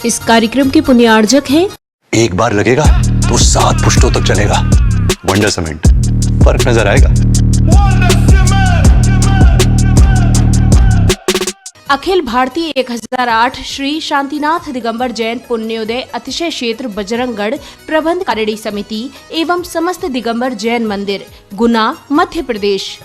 इस कार्यक्रम के पुण्यार्जक हैं एक बार लगेगा तो 7 पुश्तों तक चलेगा। वंडर सीमेंट, फर्क नजर आएगा। अखिल भारतीय 1008 श्री शांतिनाथ दिगंबर जैन पुण्योदय अतिशय क्षेत्र बजरंगगढ़ प्रबंध कारिणी समिति एवं समस्त दिगंबर जैन मंदिर, गुना, मध्य प्रदेश।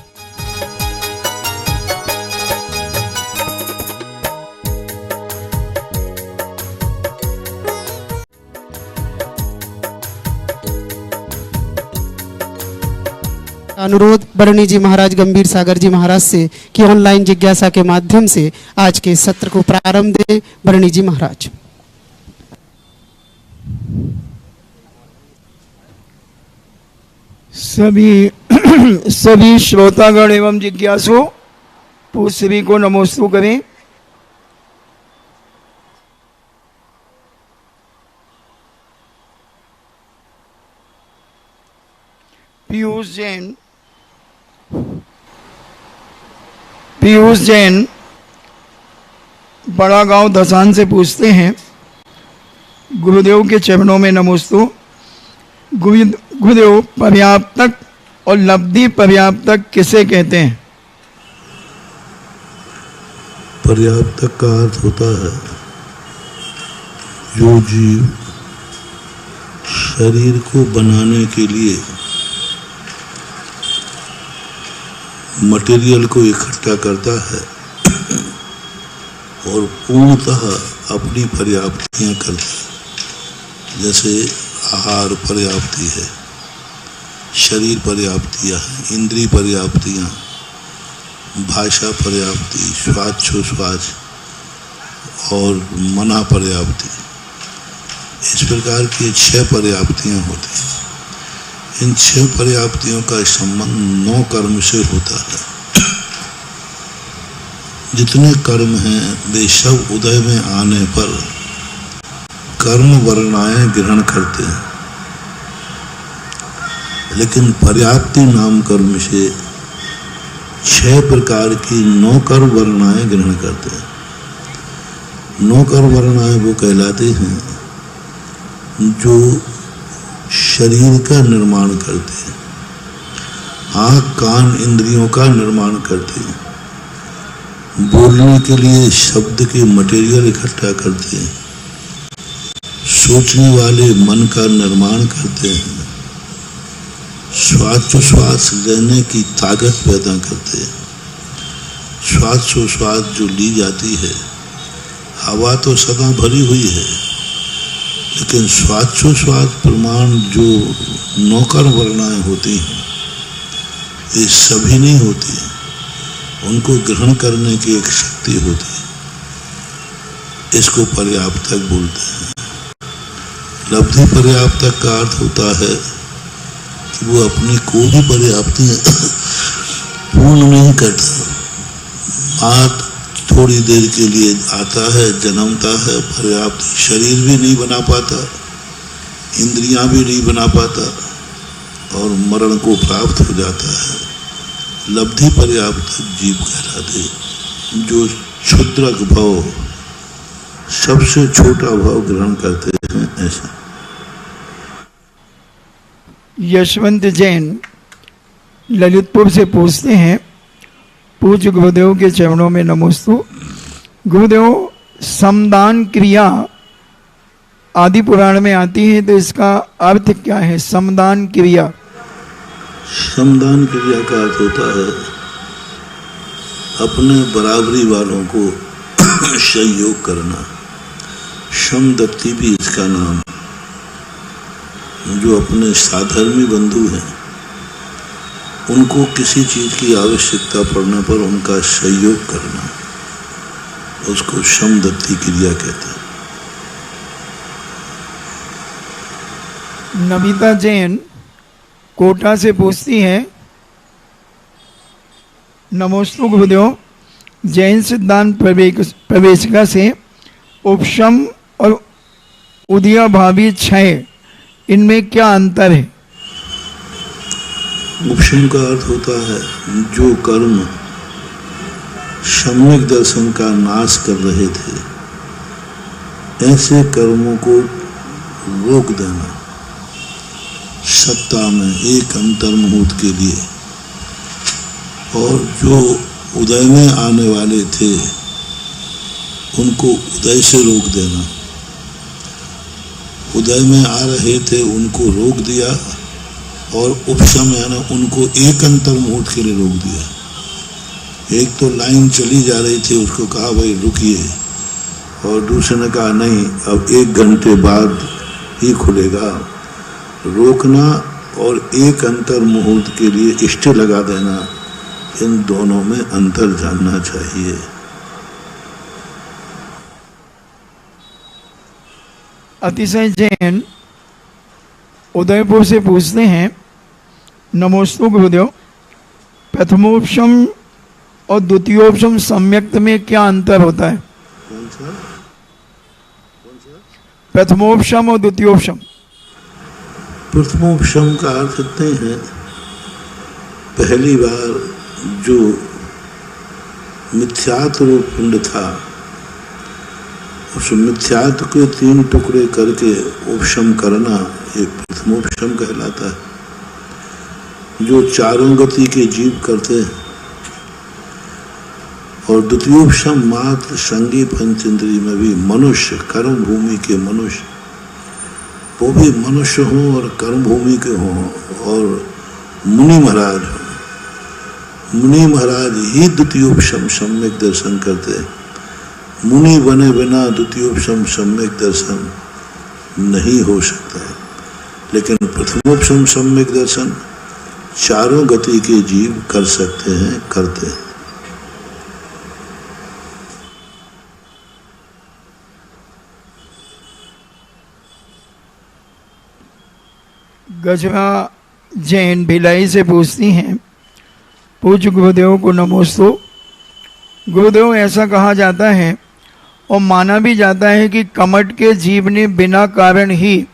अनुरोध बरनी जी महाराज गंभीर सागर जी महाराज से कि ऑनलाइन जिज्ञासा के माध्यम से आज के सत्र को प्रारंभ दें। बरनी जी महाराज। सभी श्रोतागण एवं जिज्ञासु पूज्य सभी को नमोस्तु करें। पीयूष जैन बड़ा गांव दसान से पूछते हैं, गुरुदेव के चरणों में नमोस्तु। गुरुदेव, पर्याप्तक और लब्धि पर्याप्तक किसे कहते हैं? पर्याप्तक का अर्थ होता है जो जीव शरीर को बनाने के लिए मटेरियल को इकट्ठा करता है और पूर्णतः अपनी पर्याप्तियां करता है। जैसे आहार पर्याप्ति है, शरीर पर्याप्तियां हैं, इंद्रिय पर्याप्तियां, भाषा पर्याप्ति, श्वासोच्छ्वास और मना पर्याप्ति, इस प्रकार की 6 पर्याप्तियां होती हैं। इन 6 पर्याप्तियों का संबंध 9 कर्म से होता है। जितने कर्म हैं वे सब उदय में आने पर कर्म वर्णाएं ग्रहण करते हैं, लेकिन पर्याप्ति नाम कर्म से 6 प्रकार की 9 कर्म वर्णाएं ग्रहण करते हैं। 9 कर्म वर्णाएं वो कहलाते हैं जो शरीर का निर्माण करते हैं, आँख कान इंद्रियों का निर्माण करते हैं, बोलने के लिए शब्द के मटेरियल इकट्ठा करते हैं, सोचने वाले मन का निर्माण करते हैं, श्वासोच्छ्वास लेने की ताकत पैदा करते हैं। श्वासोच्छ्वास जो ली जाती है, हवा तो सदा भरी हुई है, लेकिन श्वासोच्छ्वास प्रमाण जो 9 कर्म वर्णाएं होती हैं ये सभी नहीं होती, उनको ग्रहण करने की एक शक्ति होती है। इसको पर्याप्तक बोलते हैं। लब्धि पर्याप्तक का अर्थ होता है कि वो अपनी कोई भी पर्याप्ति पूर्ण नहीं करता। मात्र थोड़ी देर के लिए आता है, जन्मता है, पर्याप्त शरीर भी नहीं बना पाता, इंद्रियां भी नहीं बना पाता और मरण को प्राप्त हो जाता है। लब्धि पर्याप्त जीव कहलाते, जो क्षुद्रक भाव, सबसे छोटा भाव ग्रहण करते हैं। ऐसा यशवंत जैन ललितपुर से पूछते हैं, पूज्य गुरुदेव के चरणों में नमोस्तु। गुरुदेव, समदान क्रिया आदि पुराण में आती है, तो इसका अर्थ क्या है? समदान क्रिया। समदान क्रिया का अर्थ होता है अपने बराबरी वालों को सहयोग करना। समदत्ति भी इसका नाम। जो अपने साधर्मी बंधु हैं उनको किसी चीज की आवश्यकता पड़ने पर उनका सहयोग करना, उसको समदत्ति क्रिया कहते हैं। नमिता जैन कोटा से पूछती हैं, नमोस्तु गुरुदेव, जैन सिद्धांत प्रवेशिका से उपशम और उदयभावी क्षय, इनमें क्या अंतर है? उपशम का अर्थ होता है जो कर्म सम्यक दर्शन का नाश कर रहे थे, ऐसे कर्मों को रोक देना सत्ता में एक अंतर मुहूर्त के लिए, और जो उदय में आने वाले थे उनको उदय से रोक देना। उदय में आ रहे थे उनको रोक दिया, और उपशम यानी उनको एक अंतर मुहूर्त के लिए रोक दिया। एक तो लाइन चली जा रही थी, उसको कहा भाई रुकिए, और दूसरे ने कहा नहीं अब 1 घंटे बाद ही खुलेगा। रोकना और एक अंतर मुहूर्त के लिए स्टे लगा देना, इन दोनों में अंतर जानना चाहिए। अतिशय जैन उदयपुर से पूछते हैं, नमोस्तु गुरुदेव, प्रथमोपशम और द्वितीयोपशम सम्यक्त में क्या अंतर होता है? कौन सा? प्रथमोपशम और द्वितीयोपशम। प्रथमोपशम का अर्थ इतने हैं, पहली बार जो मिथ्यात्व रूप पिंड था उस मिथ्यात्व के 3 टुकड़े करके उपशम करना एक प्रथमोपशम कहलाता है, जो चारों गति के जीव करते हैं। और द्वितीयोपशम मात्र संगी पंचेंद्रिय में भी मनुष्य, कर्म भूमि के मनुष्य, वो भी मनुष्य हों और कर्म भूमि के हों और मुनि महाराज हों। मुनि महाराज ही द्वितीयोपशम सम्यक दर्शन करते हैं। मुनि बने बिना द्वितीयोपशम सम्यक दर्शन नहीं हो सकता है। लेकिन प्रथमोपशम सम्यक दर्शन चारों गति के जीव कर सकते हैं, करते हैं। गजरा जैन भिलाई से पूछती हैं, पूज्य गुरुदेव को नमोस्तु। गुरुदेव, ऐसा कहा जाता है और माना भी जाता है कि कमट के जीव ने बिना कारण ही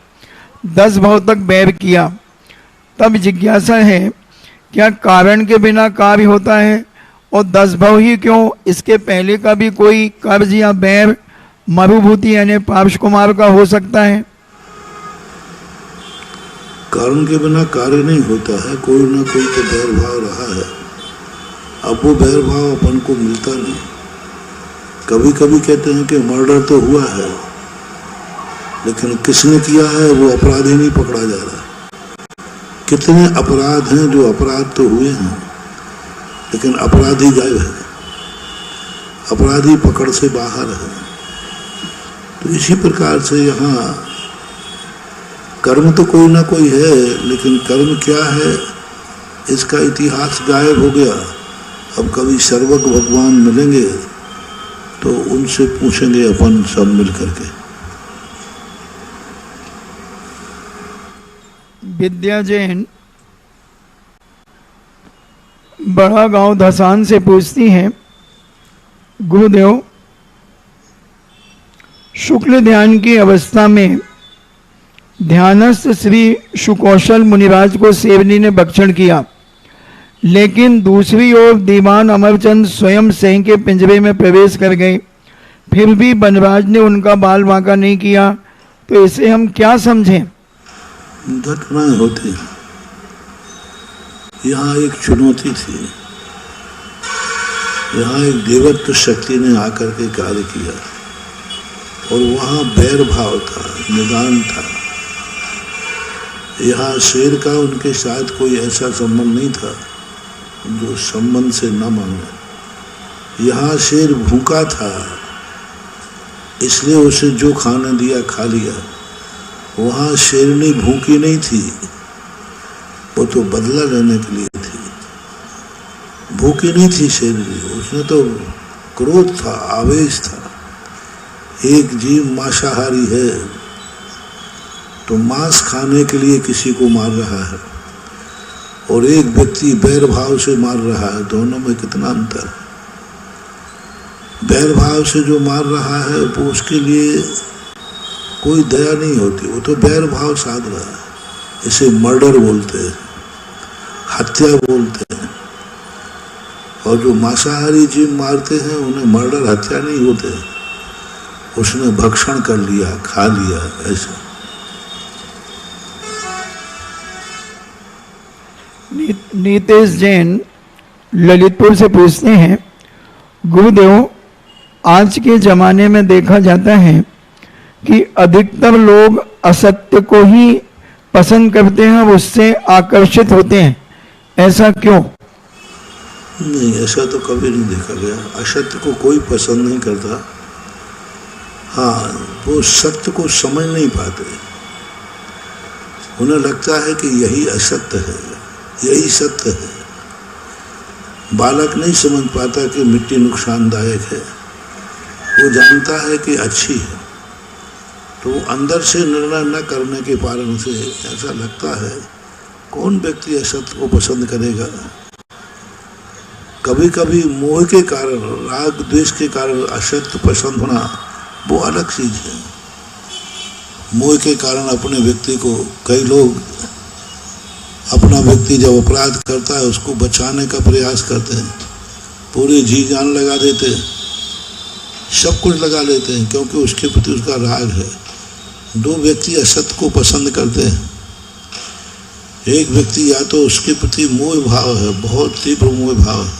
10 भाव तक बैर किया। तब जिज्ञासा है, क्या कारण के बिना कार्य होता है और 10 भाव ही क्यों? इसके पहले का भी कोई कर्ज या बैर मरुभूति यानी पार्श कुमार का हो सकता है? कारण के बिना कार्य नहीं होता है, कोई ना कोई तो बैर भाव रहा है। अब वो बैर भाव अपन को मिलता नहीं। कभी कभी कहते हैं कि मर्डर तो हुआ है, लेकिन किसने किया है वो अपराधी नहीं पकड़ा जा रहा। कितने अपराध हैं जो अपराध तो हुए हैं, लेकिन अपराधी गायब है, अपराधी पकड़ से बाहर है। तो इसी प्रकार से यहाँ कर्म तो कोई ना कोई है, लेकिन कर्म क्या है इसका इतिहास गायब हो गया। अब कभी सर्वज्ञ भगवान मिलेंगे तो उनसे पूछेंगे अपन सब मिल करके। विद्या जैन बड़ा गांव धसान से पूछती हैं, गुरुदेव, शुक्ल ध्यान की अवस्था में ध्यानस्थ श्री सुकौशल मुनिराज को सेवनी ने भक्षण किया, लेकिन दूसरी ओर दीवान अमरचंद स्वयं सिंह के पिंजरे में प्रवेश कर गए, फिर भी बनराज ने उनका बाल बांका नहीं किया। तो इसे हम क्या समझें? घटनाएं होती। यहाँ एक चुनौती थी, यहाँ एक देवत्व शक्ति ने आकर के कार्य किया और वहाँ बैर भाव था, निदान था। यहाँ शेर का उनके साथ कोई ऐसा संबंध नहीं था जो संबंध से न मांगे। यहाँ शेर भूखा था, इसलिए उसे जो खाने दिया खा लिया। वहाँ शेरनी भूखी नहीं थी, वो तो बदला लेने के लिए थी। भूखी नहीं थी शेरनी, उसने तो क्रोध था, आवेश था। एक जीव मांसाहारी है तो मांस खाने के लिए किसी को मार रहा है, और एक व्यक्ति बैर भाव से मार रहा है। दोनों में कितना अंतर है। बैर भाव से जो मार रहा है वो उसके लिए कोई दया नहीं होती, वो तो बैर भाव साध रहा है। इसे मर्डर बोलते हैं, हत्या बोलते हैं। और जो मांसाहारी जीव मारते हैं उन्हें मर्डर, हत्या नहीं होते, उसने भक्षण कर लिया, खा लिया, ऐसा। नीतेश जैन ललितपुर से पूछते हैं, गुरुदेव, आज के जमाने में देखा जाता है कि अधिकतर लोग असत्य को ही पसंद करते हैं, उससे आकर्षित होते हैं, ऐसा क्यों? नहीं, ऐसा तो कभी नहीं देखा गया। असत्य को कोई पसंद नहीं करता। हाँ, वो सत्य को समझ नहीं पाते। उन्हें लगता है कि यही असत्य है, यही सत्य है। बालक नहीं समझ पाता कि मिट्टी नुकसानदायक है, वो जानता है कि अच्छी है, तो वो अंदर से निर्णय न करने के कारण से ऐसा लगता है। कौन व्यक्ति असत्य को पसंद करेगा? कभी कभी मोह के कारण, राग द्वेष के कारण असत्य पसंद होना वो अलग चीज है। मोह के कारण अपने व्यक्ति को, कई लोग अपना व्यक्ति जब अपराध करता है उसको बचाने का प्रयास करते हैं, पूरी जी जान लगा देते हैं, सब कुछ लगा लेते हैं, क्योंकि उसके प्रति उसका राग है। दो व्यक्ति असत्य को पसंद करते हैं। एक व्यक्ति या तो उसके प्रति मोह भाव है, बहुत तीव्र मोह भाव है,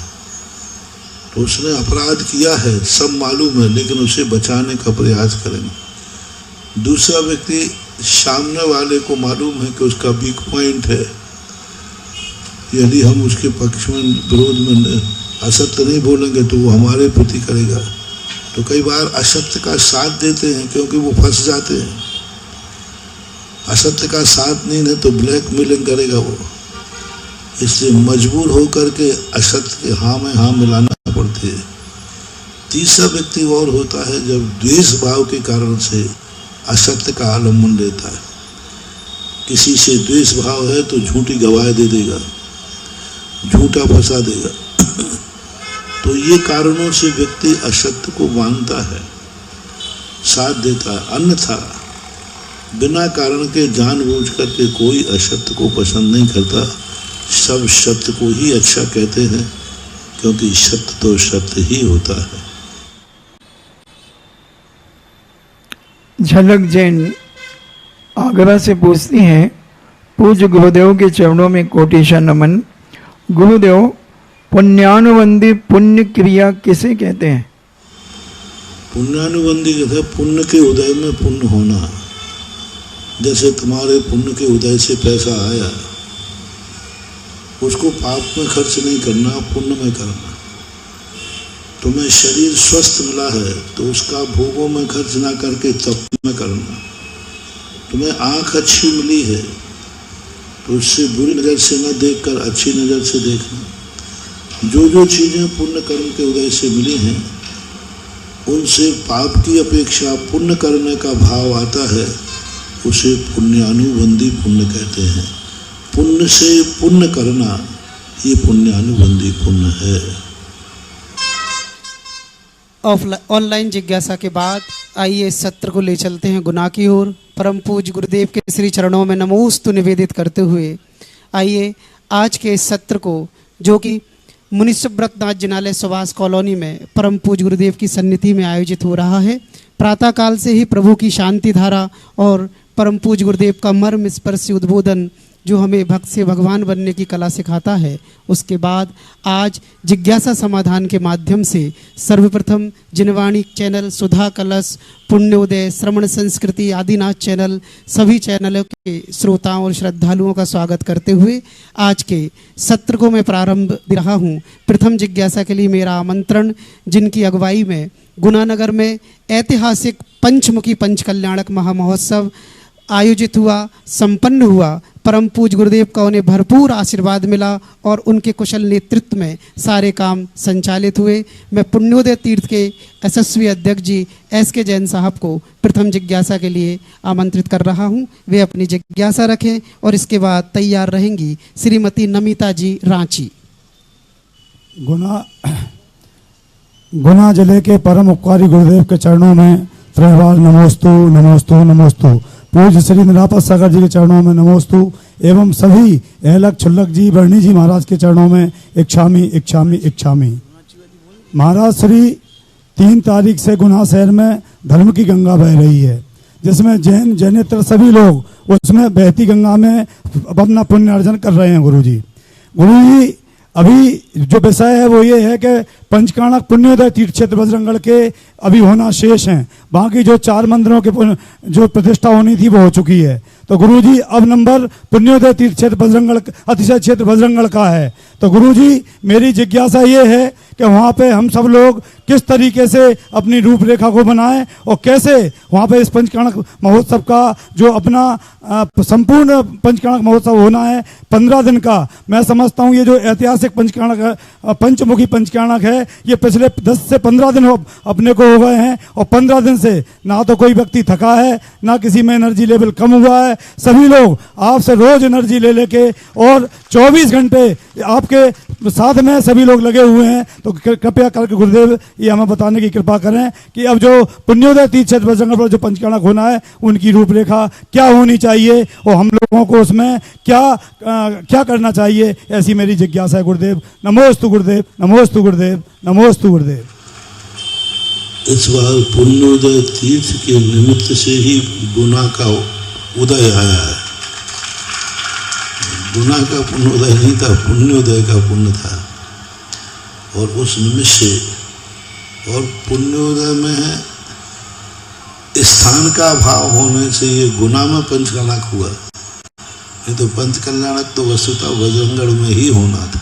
तो उसने अपराध किया है, सब मालूम है, लेकिन उसे बचाने का प्रयास करेंगे। दूसरा व्यक्ति, सामने वाले को मालूम है कि उसका वीक पॉइंट है, यदि हम उसके पक्ष में, विरोध में असत्य नहीं बोलेंगे तो वो हमारे प्रति करेगा, तो कई बार असत्य का साथ देते हैं, क्योंकि वो फंस जाते हैं। असत्य का साथ नहीं है तो ब्लैकमेलिंग करेगा वो, इसलिए मजबूर होकर के असत्य के हाँ में हाँ मिलाना पड़ती है। तीसरा व्यक्ति और होता है, जब द्वेष भाव के कारण से असत्य का आलम्बन लेता है। किसी से द्वेष भाव है तो झूठी गवाह दे देगा, झूठा फंसा देगा। तो ये कारणों से व्यक्ति असत्य को मानता है, साथ देता है। अन्यथा बिना कारण के जानबूझ करके कोई असत्य को पसंद नहीं करता। सब सत्य को ही अच्छा कहते हैं, क्योंकि सत्य तो सत्य ही होता है। झलक जैन आगरा से पूछती हैं, पूज्य गुरुदेव के चरणों में कोटिशा नमन। गुरुदेव, पुण्यानुबंधी पुण्य क्रिया किसे कहते हैं? पुण्यानुबंधी कहते हैं पुण्य के उदय में पुण्य होना। जैसे तुम्हारे पुण्य के उदय से पैसा आया, उसको पाप में खर्च नहीं करना, पुण्य में करना। तुम्हें शरीर स्वस्थ मिला है तो उसका भोगों में खर्च ना करके तप में करना। तुम्हें आंख अच्छी मिली है तो उससे बुरी नज़र से न देखकर अच्छी नज़र से देखना। जो जो चीज़ें पुण्य कर्म के उदय से मिली हैं, उनसे पाप की अपेक्षा पुण्य करने का भाव आता है, उसे पुण्यानुबंधी पुण्य कहते हैं। पुण्य से पुण्य करना, ये पुण्यानुबंधी पुण्य है। ऑनलाइन जिज्ञासा के बाद आइए इस सत्र को ले चलते हैं गुनाह की ओर। परम पूज्य गुरुदेव के श्री चरणों में नमोस्तु निवेदित करते हुए आइए आज के इस सत्र को, जो कि मुनि सुब्रतनाथ जिनालय सुभाष कॉलोनी में परम पूज्य गुरुदेव की सन्निधि में आयोजित हो रहा है। प्रातःकाल से ही प्रभु की शांति धारा और परम पूज्य गुरुदेव का मर्म स्पर्शी उद्बोधन, जो हमें भक्त से भगवान बनने की कला सिखाता है, उसके बाद आज जिज्ञासा समाधान के माध्यम से सर्वप्रथम जिनवाणी चैनल, सुधा कलश, पुण्योदय, श्रवण संस्कृति, आदिनाथ चैनल, सभी चैनलों के श्रोताओं और श्रद्धालुओं का स्वागत करते हुए आज के सत्र को मैं प्रारंभ दे रहा हूँ। प्रथम जिज्ञासा के लिए मेरा आमंत्रण, जिनकी अगुवाई में गुनानगर में ऐतिहासिक पंचमुखी पंचकल्याणक महामहोत्सव आयोजित हुआ, संपन्न हुआ। परम पूज्य गुरुदेव का उन्हें भरपूर आशीर्वाद मिला और उनके कुशल नेतृत्व में सारे काम संचालित हुए। मैं पुण्योदय तीर्थ के यशस्वी अध्यक्ष जी SK जैन साहब को प्रथम जिज्ञासा के लिए आमंत्रित कर रहा हूं। वे अपनी जिज्ञासा रखें और इसके बाद तैयार रहेंगी श्रीमती नमिता जी रांची। गुना जिले के परम उपकारी गुरुदेव के चरणों में त्रैवार नमोस्तु नमोस्तु नमोस्तु। पूज्य श्री निरापद सागर जी के चरणों में नमोस्तु एवं सभी एहलक छुल्लक जी बरनी जी महाराज के चरणों में इच्छामी इच्छामी इच्छामी। महाराज श्री 3 तारीख से गुना शहर में धर्म की गंगा बह रही है, जिसमें जैनेतर सभी लोग उसमें बहती गंगा में अपना पुण्य अर्जन कर रहे हैं। गुरुजी अभी जो विषय है वो ये है कि पंचकाणक पुण्योदय तीर्थ क्षेत्र बजरंगगढ़ के अभी होना शेष हैं। बाकी जो 4 मंदिरों के जो प्रतिष्ठा होनी थी वो हो चुकी है। तो गुरुजी अब नंबर पुण्योदय तीर्थ क्षेत्र बजरंगगढ़ अतिशय क्षेत्र बजरंगगढ़ का है। तो गुरुजी मेरी जिज्ञासा ये है कि वहाँ पे हम सब लोग किस तरीके से अपनी रूपरेखा को बनाएं और कैसे वहाँ पे इस पंचकाणक महोत्सव का जो अपना संपूर्ण पंचकाणक महोत्सव होना है 15 दिन का। मैं समझता हूँ ये जो ऐतिहासिक पंचकाणक पंचमुखी पंचकाणक है ये पिछले 10 से 15 दिन अपने को हो गए हैं और 15 दिन से ना तो कोई व्यक्ति थका है ना किसी में एनर्जी लेवल कम हुआ है। सभी लोग आपसे रोज एनर्जी ले लेके और 24 घंटे आपके साथ में सभी लोग लगे हुए हैं। तो कृपया करके गुरुदेव ये हमें बताने की कृपा करें कि अब जो पुण्योदय तीर्थ क्षेत्र बजरंगगढ़ पर जो पंचकाणक होना है उनकी रूपरेखा क्या होनी चाहिए और हम लोगों को उसमें क्या करना चाहिए, ऐसी मेरी जिज्ञासा है। गुरुदेव नमोस्तु गुरुदेव, नमोस्तु गुरुदेव, नमोस्तु गुरुदेव। इस बार पुण्योदय तीर्थ के निमित्त से ही गुना का उदय आया है। गुना का पुण्योदय नहीं था, पुण्योदय का पुण्य था। और उस निमित्त से और पुण्योदय में स्थान का अभाव होने से ये गुना में पंचकाणक हुआ। ये तो पंचकल्याणक तो वस्तुतः बजरंगगढ़ में ही होना था।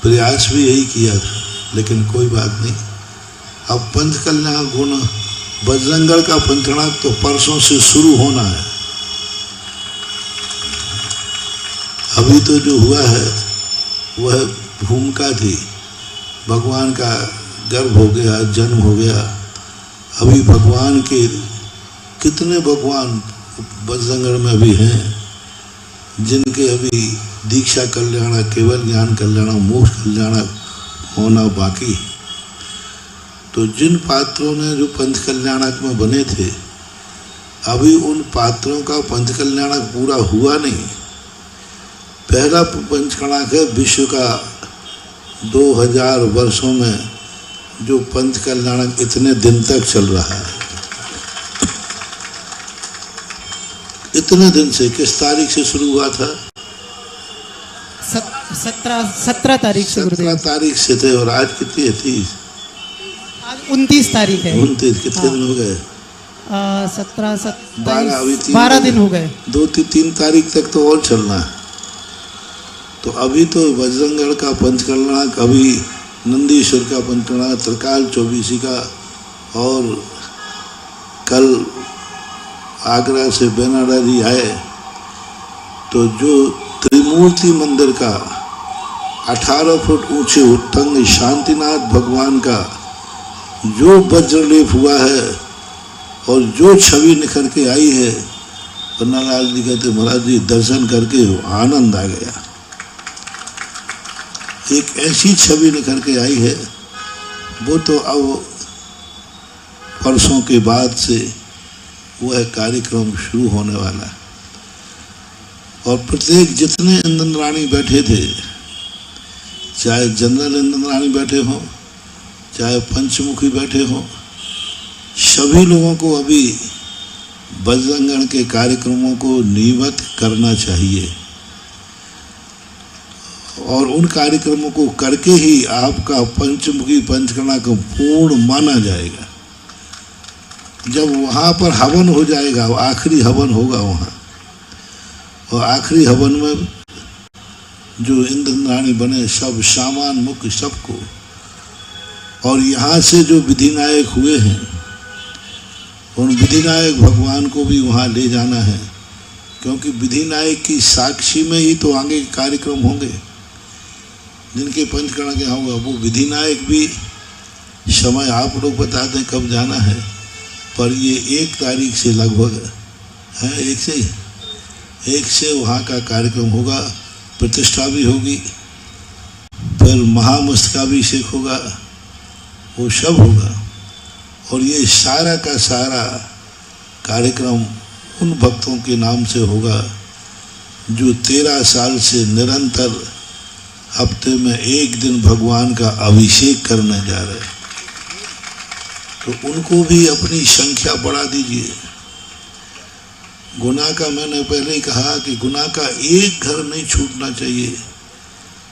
प्रयास भी यही किया था, लेकिन कोई बात नहीं। अब पंचकल्याण गुण बजरंगगढ़ का पंचकाणक तो परसों से शुरू होना है। अभी तो जो हुआ है वह भूमिका थी, भगवान का गर्भ हो गया, जन्म हो गया। अभी भगवान के कितने भगवान बजरंगगढ़ में भी हैं जिनके अभी दीक्षा कल्याण, केवल ज्ञान कल्याण, मोक्ष कल्याण होना बाकी। तो जिन पात्रों ने जो पंचकल्याणक में बने थे अभी उन पात्रों का पंचकल्याणक पूरा हुआ नहीं। पहला पंचकल्याणक है विश्व का 2000 वर्षों में जो पंचकल्याणक इतने दिन तक चल रहा है। इतने दिन से किस तारीख से शुरू हुआ था? 17 तारीख से गुरुदेव। 17 तारीख से थे और आज कितनी थी? आज 29 तारीख है। 29 कितने दिन हो गए? 17 12 दिन हो गए। 2-3 तारीख तक तो और चलना है। तो अभी तो बजरंगगढ़ का पंचकल्याणक, अभी नंदीश्वर का पंचकल्याणक, त्रिकाल चौबीसी का, और कल आगरा से बेनाडा जी आए तो जो त्रिमूर्ति मंदिर का 18 फुट ऊंचे उत्तंग शांतिनाथ भगवान का जो वज्रलेप हुआ है और जो छवि निखर के आई है, पन्नालाल जी कहते महाराज जी दर्शन करके आनंद आ गया। एक ऐसी छवि निखर के आई है, वो तो अब परसों के बाद से वह कार्यक्रम शुरू होने वाला है। और प्रत्येक जितने इंद्र रानी बैठे थे, चाहे जनरल इंद्र रानी बैठे हों, चाहे पंचमुखी बैठे हों, सभी लोगों को अभी बजरंगगढ़ के कार्यक्रमों को नियमित करना चाहिए। और उन कार्यक्रमों को करके ही आपका पंचमुखी पंचकल्याणक पूर्ण माना जाएगा। जब वहाँ पर हवन हो जाएगा, आखिरी हवन होगा वहाँ, और आखिरी हवन में जो इंद्राणी बने सब सामान मुख्य सबको, और यहाँ से जो विधिनायक हुए हैं उन विधिनायक भगवान को भी वहाँ ले जाना है, क्योंकि विधिनायक की साक्षी में ही तो आगे के कार्यक्रम होंगे। जिनके पंचकल्याणक यहाँ होगा वो विधिनायक भी समय आप लोग बता दें कब जाना है, पर ये 1 तारीख से लगभग है, 1 से वहाँ का कार्यक्रम होगा। प्रतिष्ठा भी होगी, फिर महामस्तकाभिषेक होगा, वो सब होगा। और ये सारा का सारा कार्यक्रम उन भक्तों के नाम से होगा जो 13 साल से निरंतर हफ्ते में 1 दिन भगवान का अभिषेक करने जा रहे हैं। तो उनको भी अपनी संख्या बढ़ा दीजिए। गुना का मैंने पहले ही कहा कि गुना का एक घर नहीं छूटना चाहिए।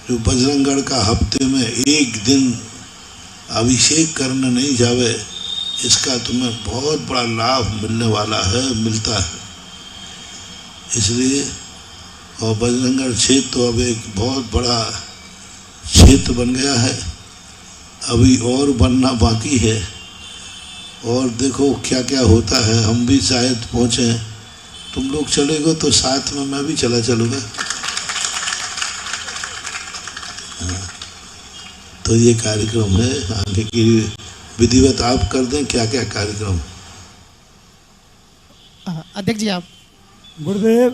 जो बजरंगगढ़ का हफ्ते में एक दिन अभिषेक करने नहीं जावे, इसका तुम्हें बहुत बड़ा लाभ मिलने वाला है, मिलता है। इसलिए और बजरंगगढ़ क्षेत्र तो अब एक बहुत बड़ा क्षेत्र बन गया है, अभी और बनना बाकी है। और देखो क्या क्या होता है, हम भी शायद पहुँचे। तुम लोग चलेगो तो साथ में मैं भी चला चलूँगा। तो ये कार्यक्रम है, आगे की विधिवत आप कर दें क्या क्या कार्यक्रम। अध्यक्ष जी आप। गुरुदेव,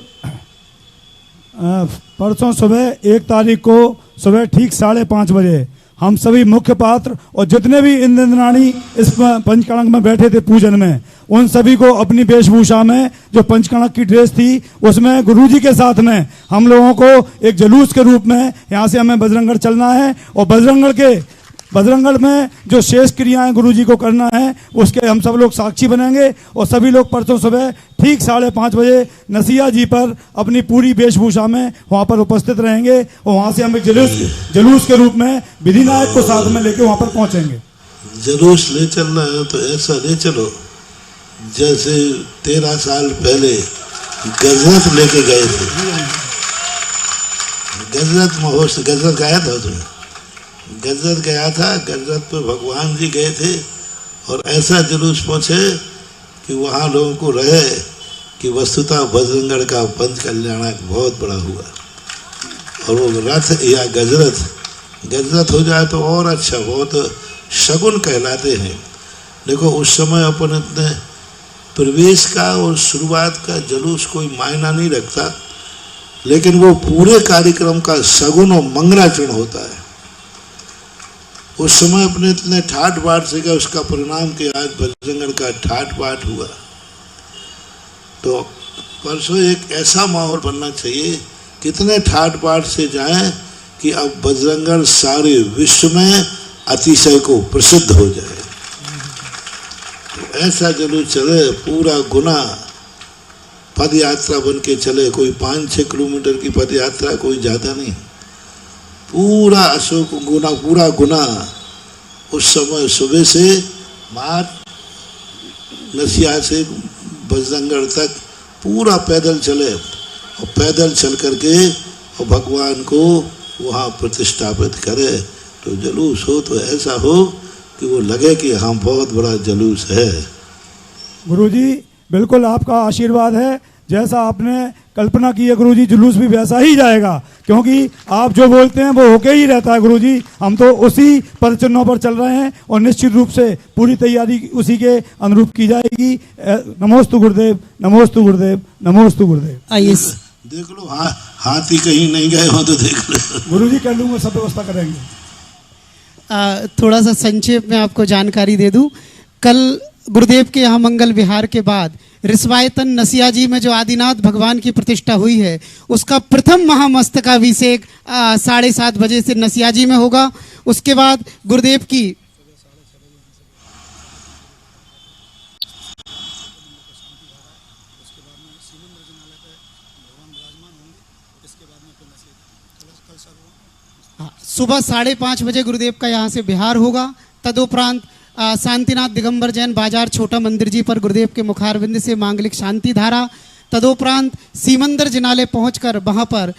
परसों सुबह 1 तारीख को सुबह ठीक 5:30 बजे हम सभी मुख्य पात्र और जितने भी इंद्राणी इस पंचकणक में बैठे थे पूजन में, उन सभी को अपनी वेशभूषा में जो पंचकणक की ड्रेस थी उसमें गुरुजी के साथ में हम लोगों को एक जुलूस के रूप में यहाँ से हमें बजरंगगढ़ चलना है। और बजरंगगढ़ में जो शेष क्रियाएं गुरुजी को करना है उसके हम सब लोग साक्षी बनेंगे। और सभी लोग परसों सुबह ठीक 5:30 बजे नसिया जी पर अपनी पूरी वेशभूषा में वहाँ पर उपस्थित रहेंगे और वहाँ से हम एक जुलूस के रूप में विधि नायक को साथ में लेके वहाँ पर पहुँचेंगे। जुलूस ले चलना है तो ऐसा ले चलो जैसे 13 साल पहले गजरत लेके गए थे। गजरत महोत्सव, गजरत गाया था उसमें, गजरत गया था, गजरत पे भगवान जी गए थे और ऐसा जुलूस पहुँचे कि वहाँ लोगों को रहे कि वस्तुतः बजरंगगढ़ का पंच कल्याणक बहुत बड़ा हुआ। और वो रथ या गजरत हो जाए तो और अच्छा, बहुत शगुन कहलाते हैं। देखो उस समय अपन इतने प्रवेश का और शुरुआत का जुलूस कोई मायना नहीं रखता, लेकिन वो पूरे कार्यक्रम का शगुन और मंगलाचरण होता है। उस समय अपने इतने ठाट बाट से का उसका परिणाम कि आज बजरंगगढ़ का ठाट बाट हुआ। तो परसों एक ऐसा माहौल बनना चाहिए, कितने ठाट बाट से जाएं कि अब बजरंगगढ़ सारे विश्व में अतिशय को प्रसिद्ध हो जाए। तो ऐसा जुलूस चले, पूरा गुना पद यात्रा बन के चले, कोई 5-6 किलोमीटर की पद यात्रा, कोई ज़्यादा नहीं, पूरा अशोक गुना, पूरा गुना उस समय सुबह से मार नसिया से बजरंगगढ़ तक पूरा पैदल चले और पैदल चल करके और भगवान को वहाँ प्रतिष्ठापित करे। तो जुलूस हो तो ऐसा हो कि वो लगे कि हाँ बहुत बड़ा जुलूस है। गुरुजी बिल्कुल आपका आशीर्वाद है, जैसा आपने कल्पना की है गुरुजी जुलूस भी वैसा ही जाएगा, क्योंकि आप जो बोलते हैं वो होके ही रहता है गुरुजी। हम तो उसी पर चिन्हों पर चल रहे हैं और निश्चित रूप से पूरी तैयारी उसी के अनुरूप की जाएगी। नमोस्तु गुरुदेव, नमोस्तु गुरुदेव, नमोस्तु गुरुदेव। आइए देख लो, हाथी कहीं नहीं गए हो तो देख लो। गुरुजी कर लूँगा, सब व्यवस्था करेंगे। थोड़ा सा संक्षेप में आपको जानकारी दे दूं। कल गुरुदेव के यहाँ मंगल विहार के बाद रिस्वायतन नसिया जी में जो आदिनाथ भगवान की प्रतिष्ठा हुई है उसका प्रथम महामस्तकाभिषेक 7:30 बजे से नसिया जी में होगा। उसके बाद गुरुदेव की सुबह 5:30 बजे गुरुदेव का यहाँ से बिहार होगा। तदुपरांत शांतिनाथ दिगंबर जैन बाजार छोटा मंदिर जी पर गुरुदेव के मुखारविंद से मांगलिक शांति धारा। तदुपरांत सीमंदर जिनालय पहुंचकर वहाँ पर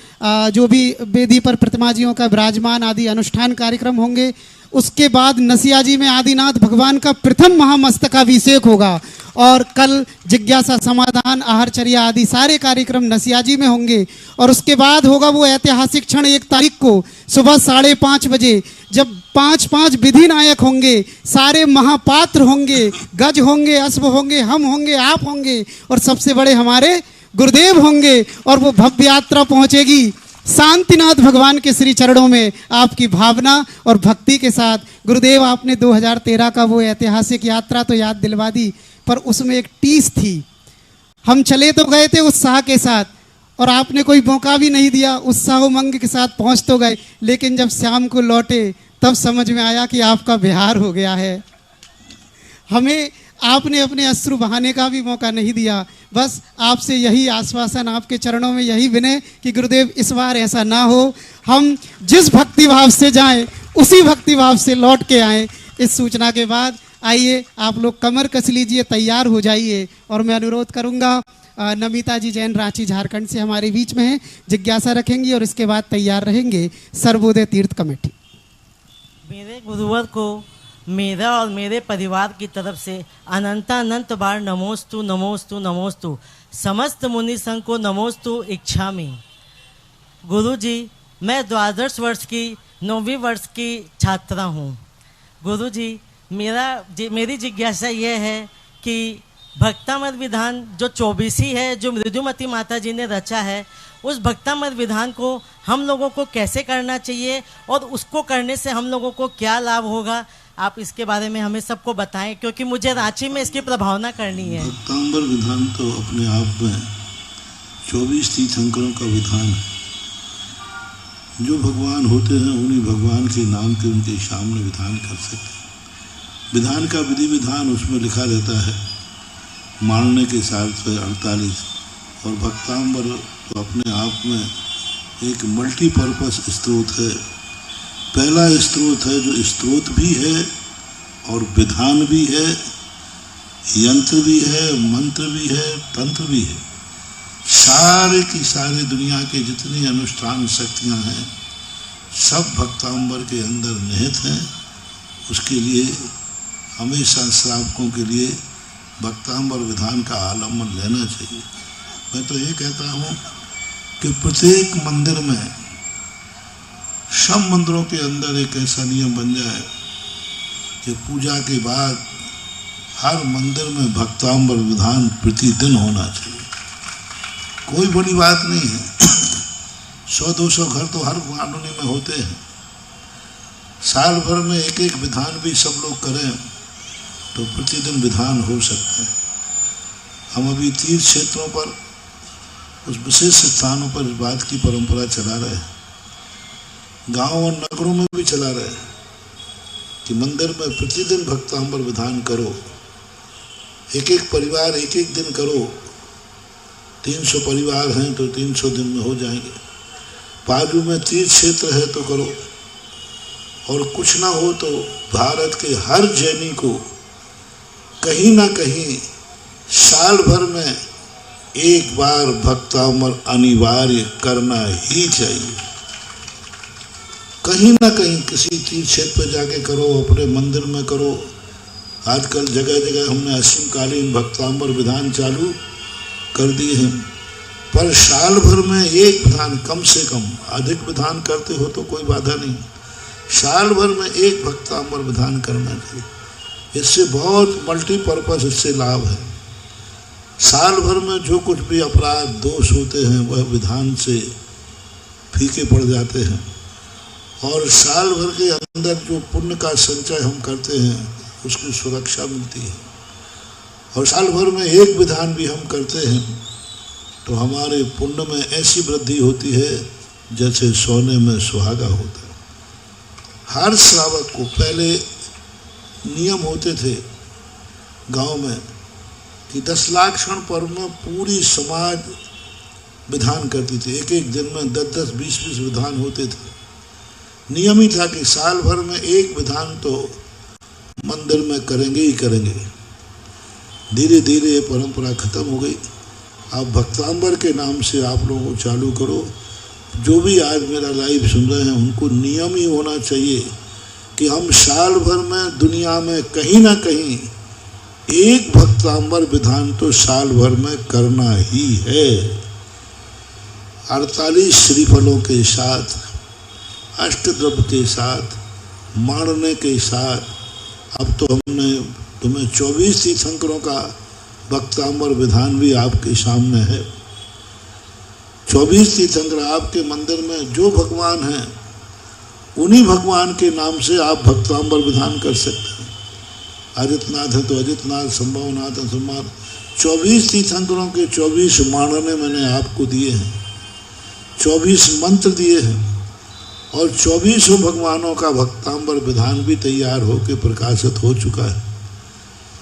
जो भी वेदी पर प्रतिमाजियों का विराजमान आदि अनुष्ठान कार्यक्रम होंगे। उसके बाद नसिया जी में आदिनाथ भगवान का प्रथम महामस्तकाभिषेक होगा और कल जिज्ञासा समाधान आहारचर्या आदि सारे कार्यक्रम नसिया जी में होंगे। और उसके बाद होगा वो ऐतिहासिक क्षण 1 तारीख को सुबह 5:30 बजे, जब 5 विधि नायक होंगे, सारे महापात्र होंगे, गज होंगे, अश्व होंगे, हम होंगे, आप होंगे और सबसे बड़े हमारे गुरुदेव होंगे। और वो भव्य यात्रा पहुंचेगी शांतिनाथ भगवान के श्री चरणों में आपकी भावना और भक्ति के साथ। गुरुदेव आपने 2013 का वो ऐतिहासिक यात्रा तो याद दिलवा दी, पर उसमें एक टीस थी। हम चले तो गए थे उत्साह के साथ और आपने कोई मौका भी नहीं दिया, उत्साह उमंग के साथ पहुंच तो गए, लेकिन जब शाम को लौटे तब समझ में आया कि आपका बिहार हो गया है। हमें आपने अपने अश्रु बहाने का भी मौका नहीं दिया। बस आपसे यही आश्वासन, आपके चरणों में यही विनय कि गुरुदेव इस बार ऐसा ना हो, हम जिस भक्ति भाव से जाएं उसी भक्ति भाव से लौट के आएं। इस सूचना के बाद आइए आप लोग कमर कस लीजिए, तैयार हो जाइए और मैं अनुरोध करूंगा नमिता जी जैन रांची झारखंड से हमारे बीच में हैं, जिज्ञासा रखेंगी और इसके बाद तैयार रहेंगे सर्वोदय तीर्थ कमेटी। मेरे गुरुवर को मेरा और मेरे परिवार की तरफ से अनंत बार नमोस्तु नमोस्तु नमोस्तु। समस्त मुनि संघ को नमोस्तु इच्छामि। गुरु जी, मैं द्वादश वर्ष की 9वीं वर्ष की छात्रा हूँ। गुरु जी, मेरी जिज्ञासा ये है कि भक्तामृत विधान जो 24 है, जो मृदुमती माता जी ने रचा है, उस भक्तामृत विधान को हम लोगों को कैसे करना चाहिए और उसको करने से हम लोगों को क्या लाभ होगा, आप इसके बारे में हमें सबको बताएं, क्योंकि मुझे रांची में इसकी प्रभावना करनी है। भक्तांबर विधान तो अपने आप में 24 तीर्थंकरों का विधान है। जो भगवान होते हैं उन्हीं भगवान के नाम के उनके सामने विधान कर सकते हैं। विधान का विधि विधान उसमें लिखा रहता है, मानने के साथ 48। और भक्तांबर तो अपने आप में एक मल्टीपर्पस स्रोत है। पहला स्रोत है जो स्रोत भी है और विधान भी है, यंत्र भी है, मंत्र भी है, तंत्र भी है। सारे की सारे दुनिया के जितनी अनुष्ठान शक्तियाँ हैं सब भक्तांबर के अंदर निहित हैं। उसके लिए हमेशा श्रावकों के लिए भक्तांबर विधान का आलम्बन लेना चाहिए। मैं तो ये कहता हूँ कि प्रत्येक मंदिर में, सब मंदिरों के अंदर एक ऐसा नियम बन जाए कि पूजा के बाद हर मंदिर में भक्तांबर विधान प्रतिदिन होना चाहिए। कोई बड़ी बात नहीं है, 100-200 घर तो हर कॉलोनी में होते हैं। साल भर में एक एक विधान भी सब लोग करें तो प्रतिदिन विधान हो सकते हैं। हम अभी तीर्थ क्षेत्रों पर, उस विशेष स्थानों पर इस बात की परंपरा चला रहे हैं। गांव और नगरों में भी चला रहे हैं कि मंदिर में प्रतिदिन भक्तांबर विधान करो। एक एक परिवार एक एक दिन करो। 300 परिवार हैं तो 300 दिन में हो जाएंगे। बाजू में तीर्थ क्षेत्र है तो करो। और कुछ ना हो तो भारत के हर जैनी को कहीं ना कहीं साल भर में एक बार भक्तांबर अनिवार्य करना ही चाहिए। कहीं ना कहीं किसी तीर्थ क्षेत्र पर जाके करो, अपने मंदिर में करो। आजकल जगह जगह हमने असीमकालीन भक्तांबर विधान चालू कर दिए हैं, पर साल भर में एक विधान, कम से कम, अधिक विधान करते हो तो कोई बाधा नहीं, साल भर में एक भक्तांबर विधान करना चाहिए। इससे बहुत मल्टीपर्पस इससे लाभ है। साल भर में जो कुछ भी अपराध दोष होते हैं वह विधान से फीके पड़ जाते हैं। और साल भर के अंदर जो पुण्य का संचय हम करते हैं उसकी सुरक्षा मिलती है। और साल भर में एक विधान भी हम करते हैं तो हमारे पुण्य में ऐसी वृद्धि होती है जैसे सोने में सुहागा होता है। हर श्रावक को पहले नियम होते थे गांव में कि 10 लाख क्षण पर्व में पूरी समाज विधान करती थी। एक एक दिन में 10-10, 20-20 विधान होते थे। नियम ही था कि साल भर में एक विधान तो मंदिर में करेंगे ही करेंगे। धीरे धीरे ये परंपरा खत्म हो गई। आप भक्तांबर के नाम से आप लोगों को चालू करो। जो भी आज मेरा लाइव सुन रहे हैं उनको नियम ही होना चाहिए कि हम साल भर में दुनिया में कहीं ना कहीं एक भक्तांबर विधान तो साल भर में करना ही है। 48 श्रीफलों के साथ, अष्टद्रव्य के साथ, मारने के साथ। अब तो हमने तुम्हें 24 तीर्थंकरों का भक्तांबर विधान भी आपके सामने है। 24 तीर्थंकर आपके मंदिर में जो भगवान हैं उन्हीं भगवान के नाम से आप भक्तांबर विधान कर सकते हैं। अजितनाथ है तो अजितनाथ, संभवनाथ है संभव। 24 तीर्थंकरों के 24 मानने मैंने आपको दिए हैं, 24 मंत्र दिए हैं और 24 भगवानों का भक्तांबर विधान भी तैयार होकर प्रकाशित हो चुका है।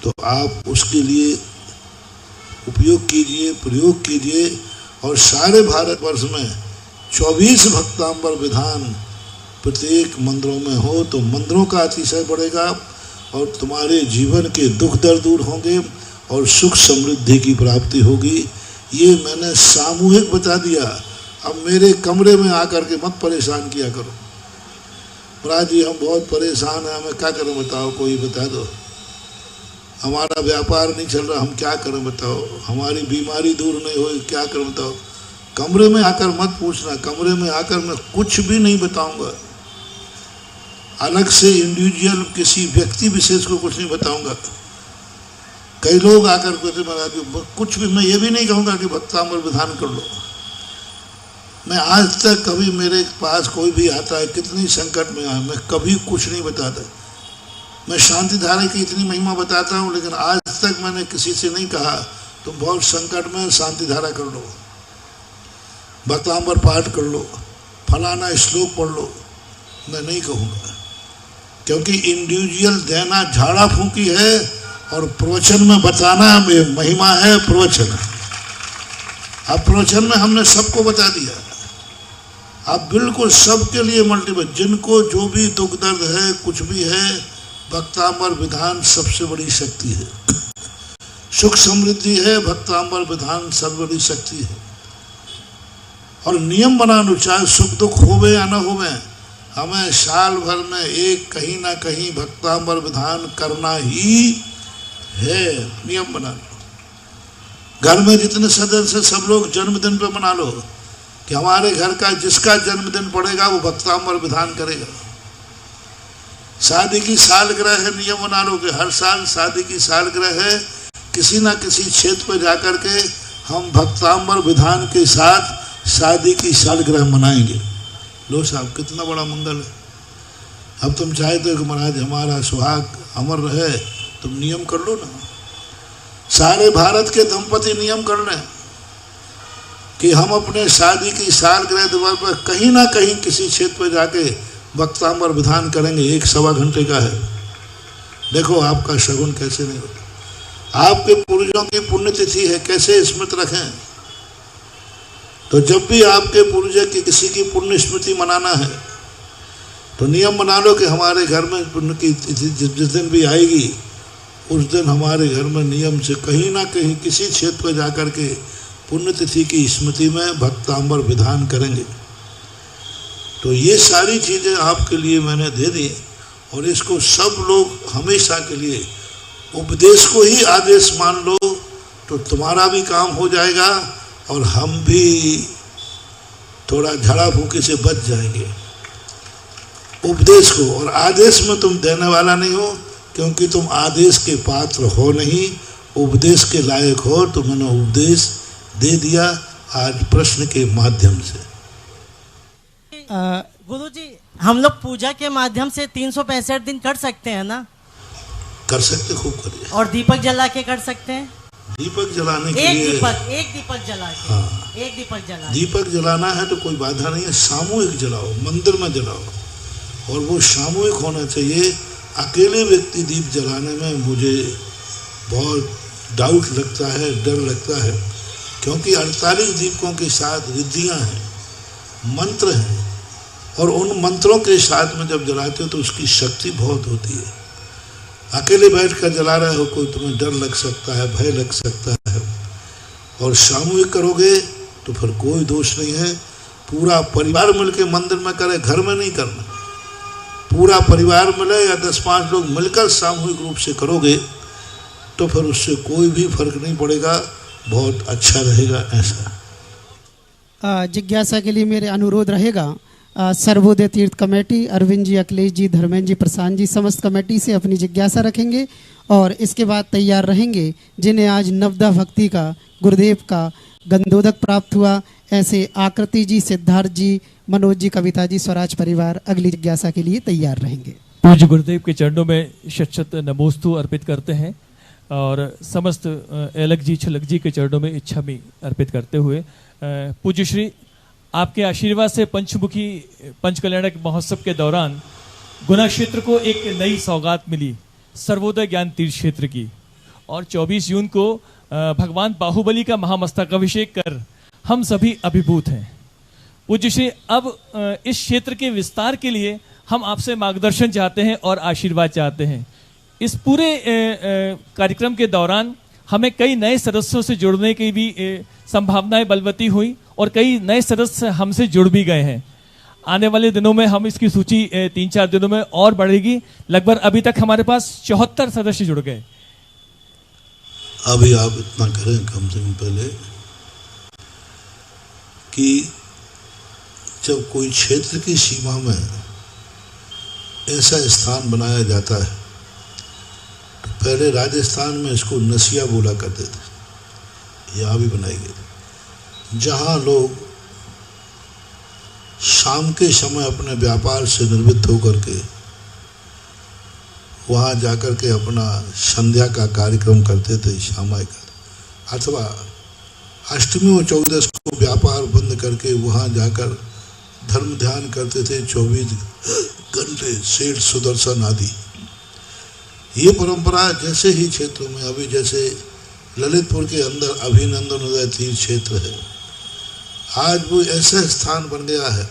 तो आप उसके लिए उपयोग कीजिए, प्रयोग कीजिए और सारे भारतवर्ष में 24 भक्तांबर विधान प्रत्येक मंदिरों में हो तो मंदिरों का अतिशय बढ़ेगा और तुम्हारे जीवन के दुख दर्द दूर होंगे और सुख समृद्धि की प्राप्ति होगी। ये मैंने सामूहिक बता दिया। अब मेरे कमरे में आकर के मत परेशान किया करो। महाराज जी हम बहुत परेशान हैं, हमें क्या करें बताओ, कोई बता दो। हमारा व्यापार नहीं चल रहा, हम क्या करें बताओ। हमारी बीमारी दूर नहीं हुई, क्या करें बताओ। कमरे में आकर मत पूछना, कमरे में आकर मैं कुछ भी नहीं बताऊंगा। अलग से इंडिविजुअल किसी व्यक्ति विशेष को कुछ नहीं बताऊंगा। कई लोग आकर कहते महाराज जी कुछ भी, मैं ये भी नहीं कहूँगा कि भक्तांबर विधान कर लो। मैं आज तक कभी मेरे पास कोई भी आता है कितनी संकट में आए, मैं कभी कुछ नहीं बताता। मैं शांति धारा की इतनी महिमा बताता हूँ, लेकिन आज तक मैंने किसी से नहीं कहा तुम बहुत संकट में शांति धारा कर लो, भक्तांबर पाठ कर लो, फलाना श्लोक पढ़ लो। मैं नहीं कहूँगा, क्योंकि इंडिविजुअल देना झाड़ा फूंकी है और प्रवचन में बताना महिमा है। प्रवचन, अब प्रवचन में हमने सबको बता दिया। अब बिल्कुल सबके लिए मल्टीपल, जिनको जो भी दुख दर्द है कुछ भी है, भक्तांबर विधान सबसे बड़ी शक्ति है। सुख समृद्धि है, भक्तांबर विधान सबसे बड़ी शक्ति है। और नियम बना लो, चाहे सुख दुख होवे या न होवे, हमें साल भर में एक कहीं ना कहीं भक्तांबर विधान करना ही है। नियम बना लो। घर में जितने सदस्य सब लोग जन्मदिन पे मना लो कि हमारे घर का जिसका जन्मदिन पड़ेगा वो भक्तांबर विधान करेगा। शादी की सालगिरह है, नियम बना लो कि हर साल शादी की सालगिरह है, किसी ना किसी क्षेत्र पर जाकर के हम भक्तांबर विधान के साथ शादी की सालगिरह मनाएंगे। लो साहब कितना बड़ा मंगल है। अब तुम चाहते हो कि महाराज हमारा सुहाग अमर रहे, तुम नियम कर लो ना। सारे भारत के दंपति नियम कर लें कि हम अपने शादी की सालगिरह दिवस पर कहीं ना कहीं किसी क्षेत्र पर जाके भक्तांबर विधान करेंगे। 1-1.25 घंटे का है। देखो आपका शगुन कैसे नहीं होता। आपके पूर्वजों की पुण्यतिथि है, कैसे स्मृत रखें। तो जब भी आपके पूर्वज की किसी की पुण्य स्मृति मनाना है तो नियम बना लो कि हमारे घर में पुण्य की तिथि जिस दिन भी आएगी उस दिन हमारे घर में नियम से कहीं ना कहीं किसी क्षेत्र पर जाकर के पुण्यतिथि की स्मृति में भक्तांबर विधान करेंगे। तो ये सारी चीज़ें आपके लिए मैंने दे दी और इसको सब लोग हमेशा के लिए उपदेश को ही आदेश मान लो तो तुम्हारा भी काम हो जाएगा और हम भी थोड़ा झड़ा फूकी से बच जाएंगे। उपदेश को और आदेश में तुम देने वाला नहीं हो, क्योंकि तुम आदेश के पात्र हो नहीं, उपदेश के लायक हो। तो मैंने उपदेश दे दिया आज प्रश्न के माध्यम से। गुरुजी हम लोग पूजा के माध्यम से 365 दिन कर सकते हैं ना? कर सकते, खूब करिए। और दीपक जला के कर सकते हैं? दीपक जलाने के लिए एक दीपक जला के, हाँ, एक दीपक जला। दीपक जलाना है तो कोई बाधा नहीं है। सामूहिक जलाओ, मंदिर में जलाओ और वो सामूहिक होना चाहिए। अकेले व्यक्ति दीप जलाने में मुझे बहुत डाउट लगता है, डर लगता है, क्योंकि 48 दीपकों के साथ रिद्धियाँ हैं, मंत्र हैं और उन मंत्रों के साथ में जब जलाते हो तो उसकी शक्ति बहुत होती है। अकेले बैठ कर जला रहे हो कोई तुम्हें डर लग सकता है, भय लग सकता है। और सामूहिक करोगे तो फिर कोई दोष नहीं है। पूरा परिवार मिलकर मंदिर में करे, घर में नहीं करना। पूरा परिवार मिले या 10-5 लोग मिलकर सामूहिक रूप से करोगे तो फिर उससे कोई भी फर्क नहीं पड़ेगा, बहुत अच्छा रहेगा। ऐसा जिज्ञासा के लिए मेरे अनुरोध रहेगा सर्वोदय तीर्थ कमेटी, अरविंद जी, अखिलेश जी, धर्मेंद्र जी, प्रशांत जी, समस्त कमेटी से अपनी जिज्ञासा रखेंगे और इसके बाद तैयार रहेंगे। जिन्हें आज नवदा भक्ति का, गुरुदेव का गंधोदक प्राप्त हुआ, ऐसे आकृति जी, सिद्धार्थ जी, मनोज जी, कविता जी, स्वराज परिवार अगली जिज्ञासा के लिए तैयार रहेंगे। पूज्य गुरुदेव के चरणों में शत नमोस्तु अर्पित करते हैं और समस्त एलक जी, छलक जी के चरणों में इच्छा भी अर्पित करते हुए पूज्य श्री आपके आशीर्वाद से पंचमुखी पंचकल्याणक महोत्सव के दौरान गुना क्षेत्र को एक नई सौगात मिली, सर्वोदय ज्ञान तीर्थ क्षेत्र की। और 24 जून को भगवान बाहुबली का महामस्तकाभिषेक कर हम सभी अभिभूत हैं। पूज्य श्री, अब इस क्षेत्र के विस्तार के लिए हम आपसे मार्गदर्शन चाहते हैं और आशीर्वाद चाहते हैं। इस पूरे कार्यक्रम के दौरान हमें कई नए सदस्यों से जुड़ने की भी संभावनाएं बलवती हुई और कई नए सदस्य हमसे जुड़ भी गए हैं। आने वाले दिनों में हम इसकी सूची 3-4 दिनों में और बढ़ेगी। लगभग अभी तक हमारे पास 74 सदस्य जुड़ गए। अभी आप इतना करें कम से कम पहले कि जब कोई क्षेत्र की सीमा में ऐसा स्थान बनाया जाता है तो पहले राजस्थान में इसको नसिया बोला करते थे, यहाँ भी बनाई गई, जहाँ लोग शाम के समय अपने व्यापार से निर्वृत्त होकर के वहाँ जाकर के अपना संध्या का कार्यक्रम करते थे, श्यामाय का, अथवा अष्टमी और चौदस को व्यापार बंद करके वहाँ जाकर धर्म ध्यान करते थे 24 घंटे, सेठ सुदर्शन आदि। ये परंपरा जैसे ही क्षेत्रों में, अभी जैसे ललितपुर के अंदर अभिनंदन उदय तीर्थ क्षेत्र है, आज वो ऐसा स्थान बन गया है।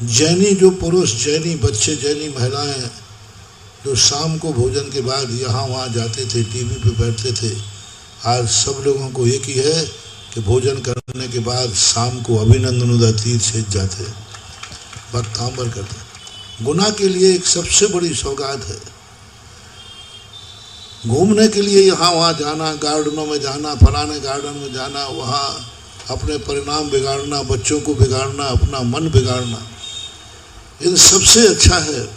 जैनी जो पुरुष, जैनी बच्चे, जैनी महिलाएं जो शाम को भोजन के बाद यहाँ वहाँ जाते थे, टीवी पे बैठते थे, आज सब लोगों को एक ही है कि भोजन करने के बाद शाम को अभिनंदन उदय तीर्थ क्षेत्र जाते, भक्तांबर करते। गुना के लिए एक सबसे बड़ी सौगात है। घूमने के लिए यहाँ वहाँ जाना, गार्डनों में जाना, फलाने गार्डन में जाना, वहाँ अपने परिणाम बिगाड़ना, बच्चों को बिगाड़ना, अपना मन बिगाड़ना, इन सबसे अच्छा है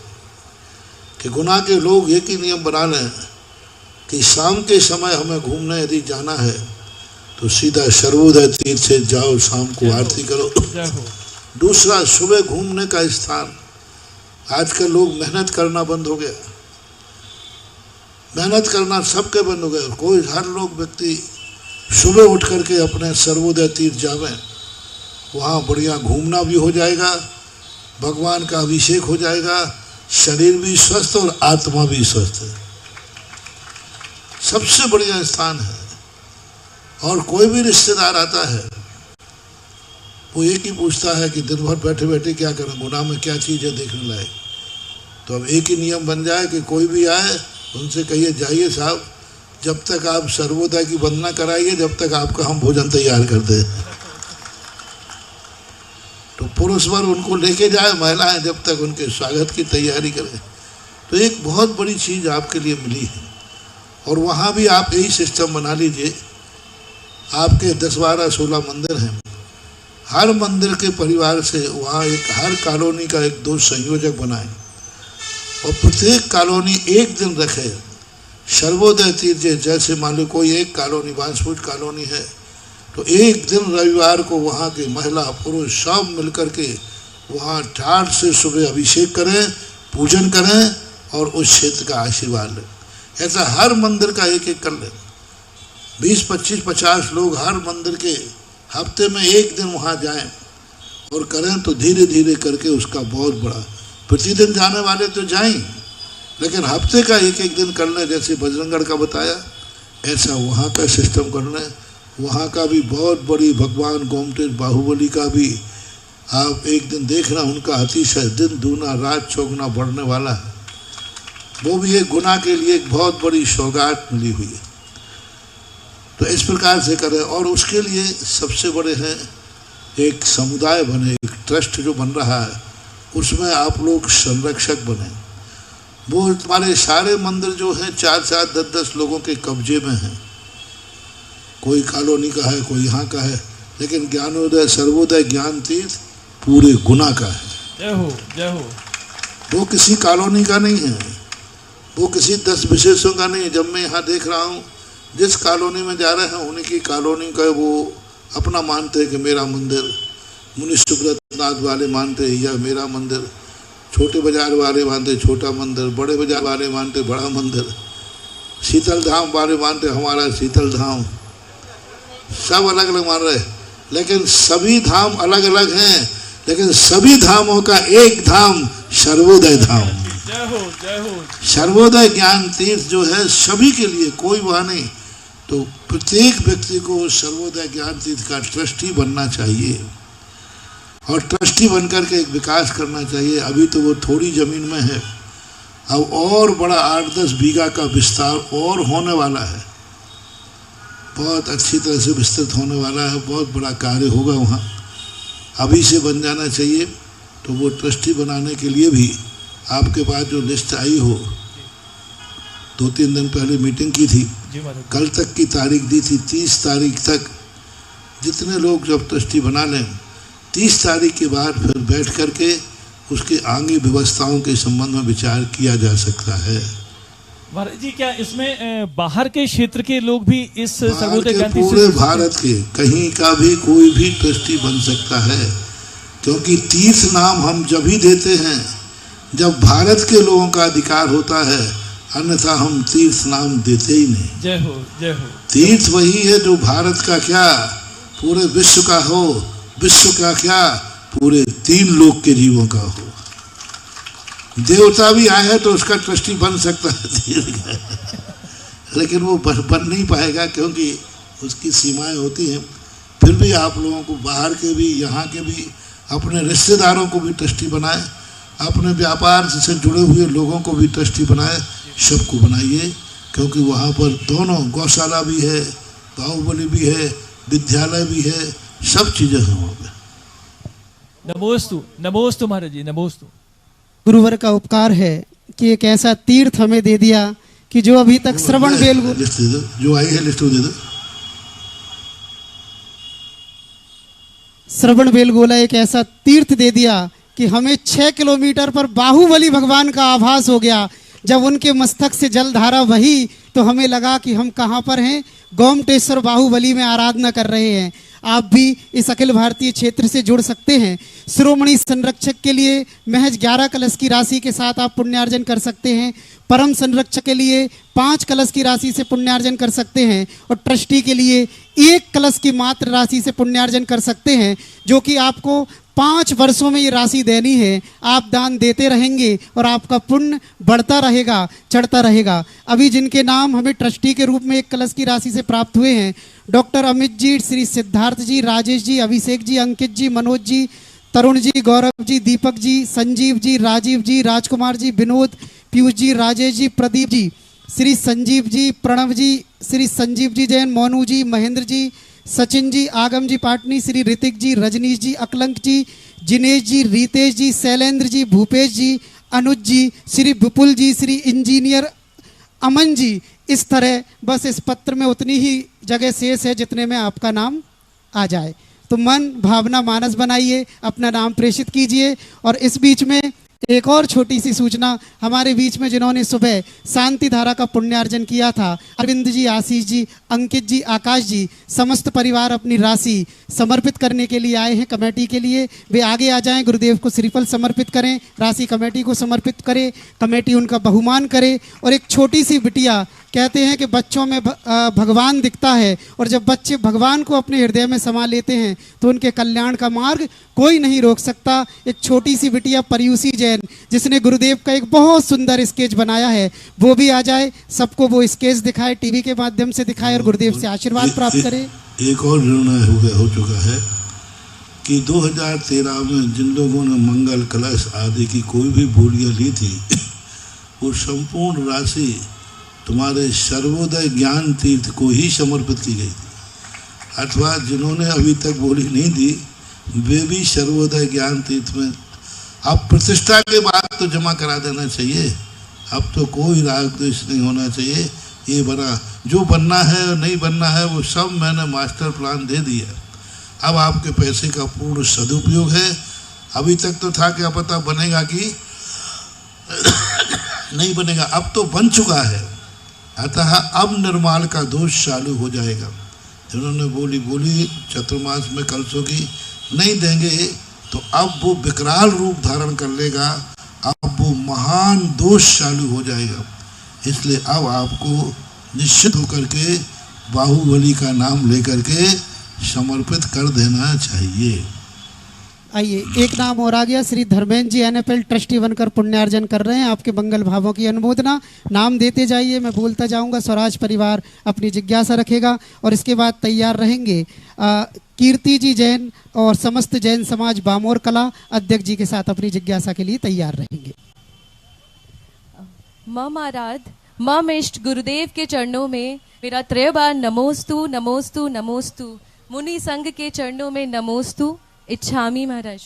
कि गुना के लोग एक ही नियम बना लें कि शाम के समय हमें घूमने यदि जाना है तो सीधा सर्वोदय तीर्थ से जाओ, शाम को आरती करो। दूसरा, सुबह घूमने का स्थान, आजकल लोग मेहनत करना बंद हो गया, मेहनत करना सबके बंद हो गया। कोई, हर लोग व्यक्ति सुबह उठ करके अपने सर्वोदय तीर्थ जावें, वहाँ बढ़िया घूमना भी हो जाएगा, भगवान का अभिषेक हो जाएगा, शरीर भी स्वस्थ और आत्मा भी स्वस्थ है। सबसे बढ़िया स्थान है। और कोई भी रिश्तेदार आता है वो एक ही पूछता है कि दिन भर बैठे बैठे क्या करें, गुना में क्या चीज़ है देखने लायक। तो अब एक ही नियम बन जाए कि कोई भी आए उनसे कहिए, जाइए साहब, जब तक आप सर्वोदय की वंदना कराइए, जब तक आपका हम भोजन तैयार कर दें। तो पुरुष वर्ग उनको लेके जाए, महिलाएं जब तक उनके स्वागत की तैयारी करें। तो एक बहुत बड़ी चीज़ आपके लिए मिली है। और वहाँ भी आप यही सिस्टम बना लीजिए। आपके 10-12-16 मंदिर हैं, हर मंदिर के परिवार से वहाँ एक, हर कॉलोनी का 1-2 संयोजक बनाएं और प्रत्येक कॉलोनी एक दिन रखे सर्वोदय तीर्थ। जैसे मान लो कोई एक कॉलोनी बांसपुर कॉलोनी है तो एक दिन रविवार को वहाँ के महिला पुरुष सब मिलकर के वहाँ ठाठ से सुबह अभिषेक करें, पूजन करें और उस क्षेत्र का आशीर्वाद लें। ऐसा हर मंदिर का एक कर लें। 20-25-50 लोग हर मंदिर के हफ्ते में एक दिन वहाँ जाएं और करें तो धीरे धीरे करके उसका बहुत बड़ा, प्रतिदिन जाने वाले तो जाएं, लेकिन हफ्ते का एक दिन कर लें। जैसे बजरंगगढ़ का बताया, ऐसा वहाँ का सिस्टम कर लें। वहाँ का भी बहुत बड़ी, भगवान गोमटेश बाहुबली का भी आप एक दिन देखना, उनका अतिशय दिन दूना रात चौगुना बढ़ने वाला है। वो भी एक गुना के लिए एक बहुत बड़ी सौगात मिली हुई है। तो इस प्रकार से करें। और उसके लिए सबसे बड़े हैं, एक समुदाय बने, एक ट्रस्ट जो बन रहा है उसमें आप लोग संरक्षक बने। वो तुम्हारे सारे मंदिर जो हैं 4-4, 10-10 लोगों के कब्जे में हैं। कोई कॉलोनी का है, कोई यहाँ का है, लेकिन ज्ञानोदय सर्वोदय ज्ञान तीर्थ पूरे गुना का है। जय हो, जय हो। वो किसी कॉलोनी का नहीं है, वो किसी 10 विशेषों का नहीं है। जब मैं यहाँ देख रहा हूँ, जिस कॉलोनी में जा रहे हैं उन्हीं की कॉलोनी का वो अपना मानते हैं कि मेरा मंदिर, मुनि सुब्रत नाथ वाले मानते हैं या मेरा मंदिर, छोटे बाजार वाले मानते छोटा मंदिर, बड़े बाजार वाले मानते बड़ा मंदिर, शीतल धाम वाले मानते हमारा शीतल धाम। सब अलग अलग मान रहे, लेकिन सभी धाम अलग अलग हैं, लेकिन सभी धामों का एक धाम सर्वोदय धाम। जय हो जय हो। सर्वोदय ज्ञान तीर्थ जो है सभी के लिए, कोई वहाँ नहीं, तो प्रत्येक व्यक्ति को सर्वोदय ज्ञान तीर्थ का ट्रस्टी बनना चाहिए और ट्रस्टी बनकर के एक विकास करना चाहिए। अभी तो वो थोड़ी जमीन में है, अब और बड़ा 8-10 बीघा का विस्तार और होने वाला है, बहुत अच्छी तरह से विस्तृत होने वाला है, बहुत बड़ा कार्य होगा वहाँ। अभी से बन जाना चाहिए। तो वो ट्रस्टी बनाने के लिए भी आपके पास जो लिस्ट आई हो, 2-3 दिन पहले मीटिंग की थी, कल तक की तारीख दी थी, 30 तारीख तक जितने लोग जब ट्रस्टी बना लें, 30 तारीख के बाद फिर बैठ करके उसके आगे व्यवस्थाओं के संबंध में विचार किया जा सकता है। महाराज जी, क्या इसमें बाहर के क्षेत्र के लोग भी इस सर्वोदय ज्ञान तीर्थ पूरे भारत के कहीं का भी कोई भी ट्रस्टी बन सकता है, क्योंकि तीर्थ नाम हम जब ही देते हैं जब भारत के लोगों का अधिकार होता है, अन्यथा हम तीर्थ नाम देते ही नहीं। जय हो जय हो। तीर्थ वही है जो भारत का क्या पूरे विश्व का हो, विश्व का क्या पूरे 3 लोक के जीवों का हो। देवता भी आए हैं तो उसका ट्रस्टी बन सकता है लेकिन वो बन नहीं पाएगा क्योंकि उसकी सीमाएं होती हैं। फिर भी आप लोगों को बाहर के भी, यहाँ के भी, अपने रिश्तेदारों को भी ट्रस्टी बनाए, अपने व्यापार से जुड़े हुए लोगों को भी ट्रस्टी बनाए, सबको बनाइए, क्योंकि वहाँ पर दोनों गौशाला भी है, बाहुबली भी है, विद्यालय भी है, सब चीज़ें हैं वहाँ पे। नमोस्तु नमोस्तु महाराज जी, नमोस्तु। गुरुवर का उपकार है कि एक ऐसा तीर्थ हमें दे दिया कि जो अभी तक श्रवण बेलगोला, लिस्ट दे दो, जो आई है लिस्ट दे दो। श्रवण बेलगोला एक ऐसा तीर्थ दे दिया कि हमें 6 किलोमीटर पर बाहुबली भगवान का आभास हो गया। जब उनके मस्तक से जलधारा बही तो हमें लगा कि हम कहाँ पर हैं, गोमटेश्वर बाहुबली में आराधना कर रहे हैं। आप भी इस अखिल भारतीय क्षेत्र से जुड़ सकते हैं। शिरोमणि संरक्षक के लिए महज 11 कलश की राशि के साथ आप पुण्यार्जन कर सकते हैं। परम संरक्षक के लिए 5 कलश की राशि से पुण्यार्जन कर सकते हैं और ट्रस्टी के लिए 1 कलश की मात्र राशि से पुण्यार्जन कर सकते हैं, जो कि आपको 5 वर्षों में ये राशि देनी है। आप दान देते रहेंगे और आपका पुण्य बढ़ता रहेगा, चढ़ता रहेगा। अभी जिनके नाम हमें ट्रस्टी के रूप में 1 कलश की राशि से प्राप्त हुए हैं, डॉक्टर अमित जी, श्री सिद्धार्थ जी, राजेश जी, अभिषेक जी, अंकित जी, मनोज जी, तरुण जी, गौरव जी, दीपक जी, संजीव जी, राजीव जी, राजकुमार जी, विनोद, पीयूष जी, राजेश जी, प्रदीप जी, श्री संजीव जी, प्रणव जी, श्री संजीव जी जैन, मोनू जी, महेंद्र जी, सचिन जी, आगम जी पाटनी, श्री ऋतिक जी, रजनीश जी, अकलंक जी, जिनेश जी, रितेश जी, शैलेंद्र जी, भूपेश जी, अनुज जी, श्री विपुल जी, श्री इंजीनियर अमन जी। इस तरह बस इस पत्र में उतनी ही जगह शेष है जितने में आपका नाम आ जाए। तो मन भावना मानस बनाइए, अपना नाम प्रेषित कीजिए। और इस बीच में एक और छोटी सी सूचना, हमारे बीच में जिन्होंने सुबह शांति धारा का पुण्यार्जन किया था, अरविंद जी, आशीष जी, अंकित जी, आकाश जी, समस्त परिवार अपनी राशि समर्पित करने के लिए आए हैं कमेटी के लिए। वे आगे आ जाएं, गुरुदेव को श्रीफल समर्पित करें, राशि कमेटी को समर्पित करें, कमेटी उनका बहुमान करे। और एक छोटी सी बिटिया, कहते हैं कि बच्चों में भगवान दिखता है, और जब बच्चे भगवान को अपने हृदय में समा लेते हैं तो उनके कल्याण का मार्ग कोई नहीं रोक सकता। एक छोटी सी बिटिया परियूसी जैन, जिसने गुरुदेव का एक बहुत सुंदर स्केच बनाया है, वो भी आ जाए, सबको वो स्केच दिखाए, टीवी के माध्यम से दिखाए और गुरुदेव से आशीर्वाद प्राप्त करे। एक और निर्णय हो चुका है कि 2013 में जिन लोगों ने मंगल कलश आदि की कोई भी बोलियां ली थी, वो संपूर्ण राशि तुम्हारे सर्वोदय ज्ञान तीर्थ को ही समर्पित की गई थी। अथवा जिन्होंने अभी तक बोली नहीं दी, वे भी सर्वोदय ज्ञान तीर्थ में अब प्रतिष्ठा के बाद तो जमा करा देना चाहिए। अब तो कोई राग द्वेष नहीं होना चाहिए। ये बना जो बनना है और नहीं बनना है वो सब मैंने मास्टर प्लान दे दिया। अब आपके पैसे का पूर्ण सदुपयोग है। अभी तक तो था क्या पता बनेगा कि नहीं बनेगा, अब तो बन चुका है। अतः अब निर्माण का दोष चालू हो जाएगा। जिन्होंने बोली चतुर्मास में कलशों की नहीं देंगे तो अब वो विकराल रूप धारण कर लेगा, अब वो महान दोष चालू हो जाएगा। इसलिए अब आपको निश्चित होकर के बाहुबली का नाम लेकर के समर्पित कर देना चाहिए। आइए, एक नाम और आ गया, श्री धर्मेंद्र जी NFL ट्रस्टी बनकर पुण्यार्जन कर रहे हैं। आपके मंगल भावों की अनुमोदना। नाम देते जाइए, मैं बोलता जाऊंगा। स्वराज परिवार अपनी जिज्ञासा रखेगा और इसके बाद तैयार रहेंगे कीर्ति जी जैन और समस्त जैन समाज बामोर कला अध्यक्ष जी के साथ अपनी जिज्ञासा के लिए तैयार रहेंगे। मम आराध मम इष्ट गुरुदेव के चरणों में मेरा 3 बार नमोस्तु नमोस्तु नमोस्तु। मुनि संघ के चरणों में नमोस्तु इच्छामी। महाराज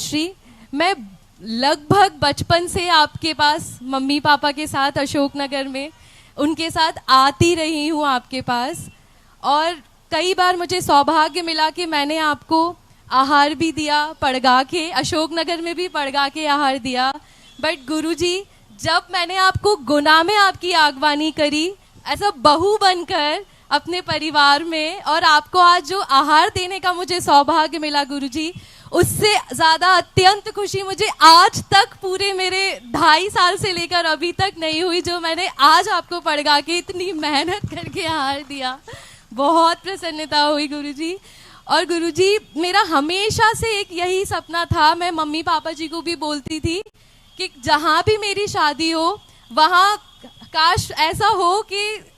श्री, मैं लगभग बचपन से आपके पास मम्मी पापा के साथ अशोकनगर में उनके साथ आती रही हूँ आपके पास, और कई बार मुझे सौभाग्य मिला कि मैंने आपको आहार भी दिया पड़गा के, अशोकनगर में भी पड़गा के आहार दिया। बट गुरुजी, जब मैंने आपको गुना में आपकी आगवानी करी ऐसा बहू बनकर अपने परिवार में, और आपको आज जो आहार देने का मुझे सौभाग्य मिला गुरुजी, उससे ज़्यादा अत्यंत खुशी मुझे आज तक पूरे मेरे 2.5 साल से लेकर अभी तक नहीं हुई, जो मैंने आज आपको पड़गा के इतनी मेहनत करके आहार दिया। बहुत प्रसन्नता हुई गुरुजी। और गुरुजी, मेरा हमेशा से एक यही सपना था, मैं मम्मी पापा जी को भी बोलती थी कि जहाँ भी मेरी शादी हो वहाँ काश ऐसा हो कि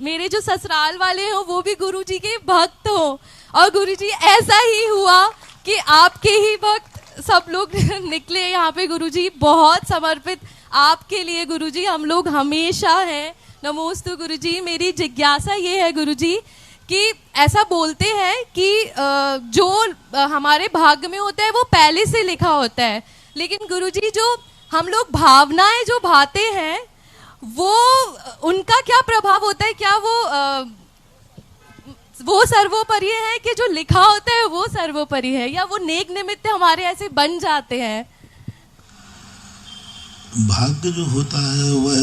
मेरे जो ससुराल वाले हो वो भी गुरुजी के भक्त हो। और गुरुजी, ऐसा ही हुआ कि आपके ही भक्त सब लोग निकले यहाँ पे गुरुजी, बहुत समर्पित आपके लिए गुरुजी हम लोग हमेशा हैं। नमोस्तु गुरुजी। मेरी जिज्ञासा ये है गुरुजी कि ऐसा बोलते हैं कि जो हमारे भाग्य में होता है वो पहले से लिखा होता है, लेकिन गुरुजी जो हम लोग भावनाएं जो भाते हैं वो उनका क्या प्रभाव होता है? क्या वो सर्वोपरि है कि जो लिखा होता है वो सर्वोपरि है, या वो नेक निमित्त हमारे ऐसे बन जाते हैं? भाग्य जो होता है वह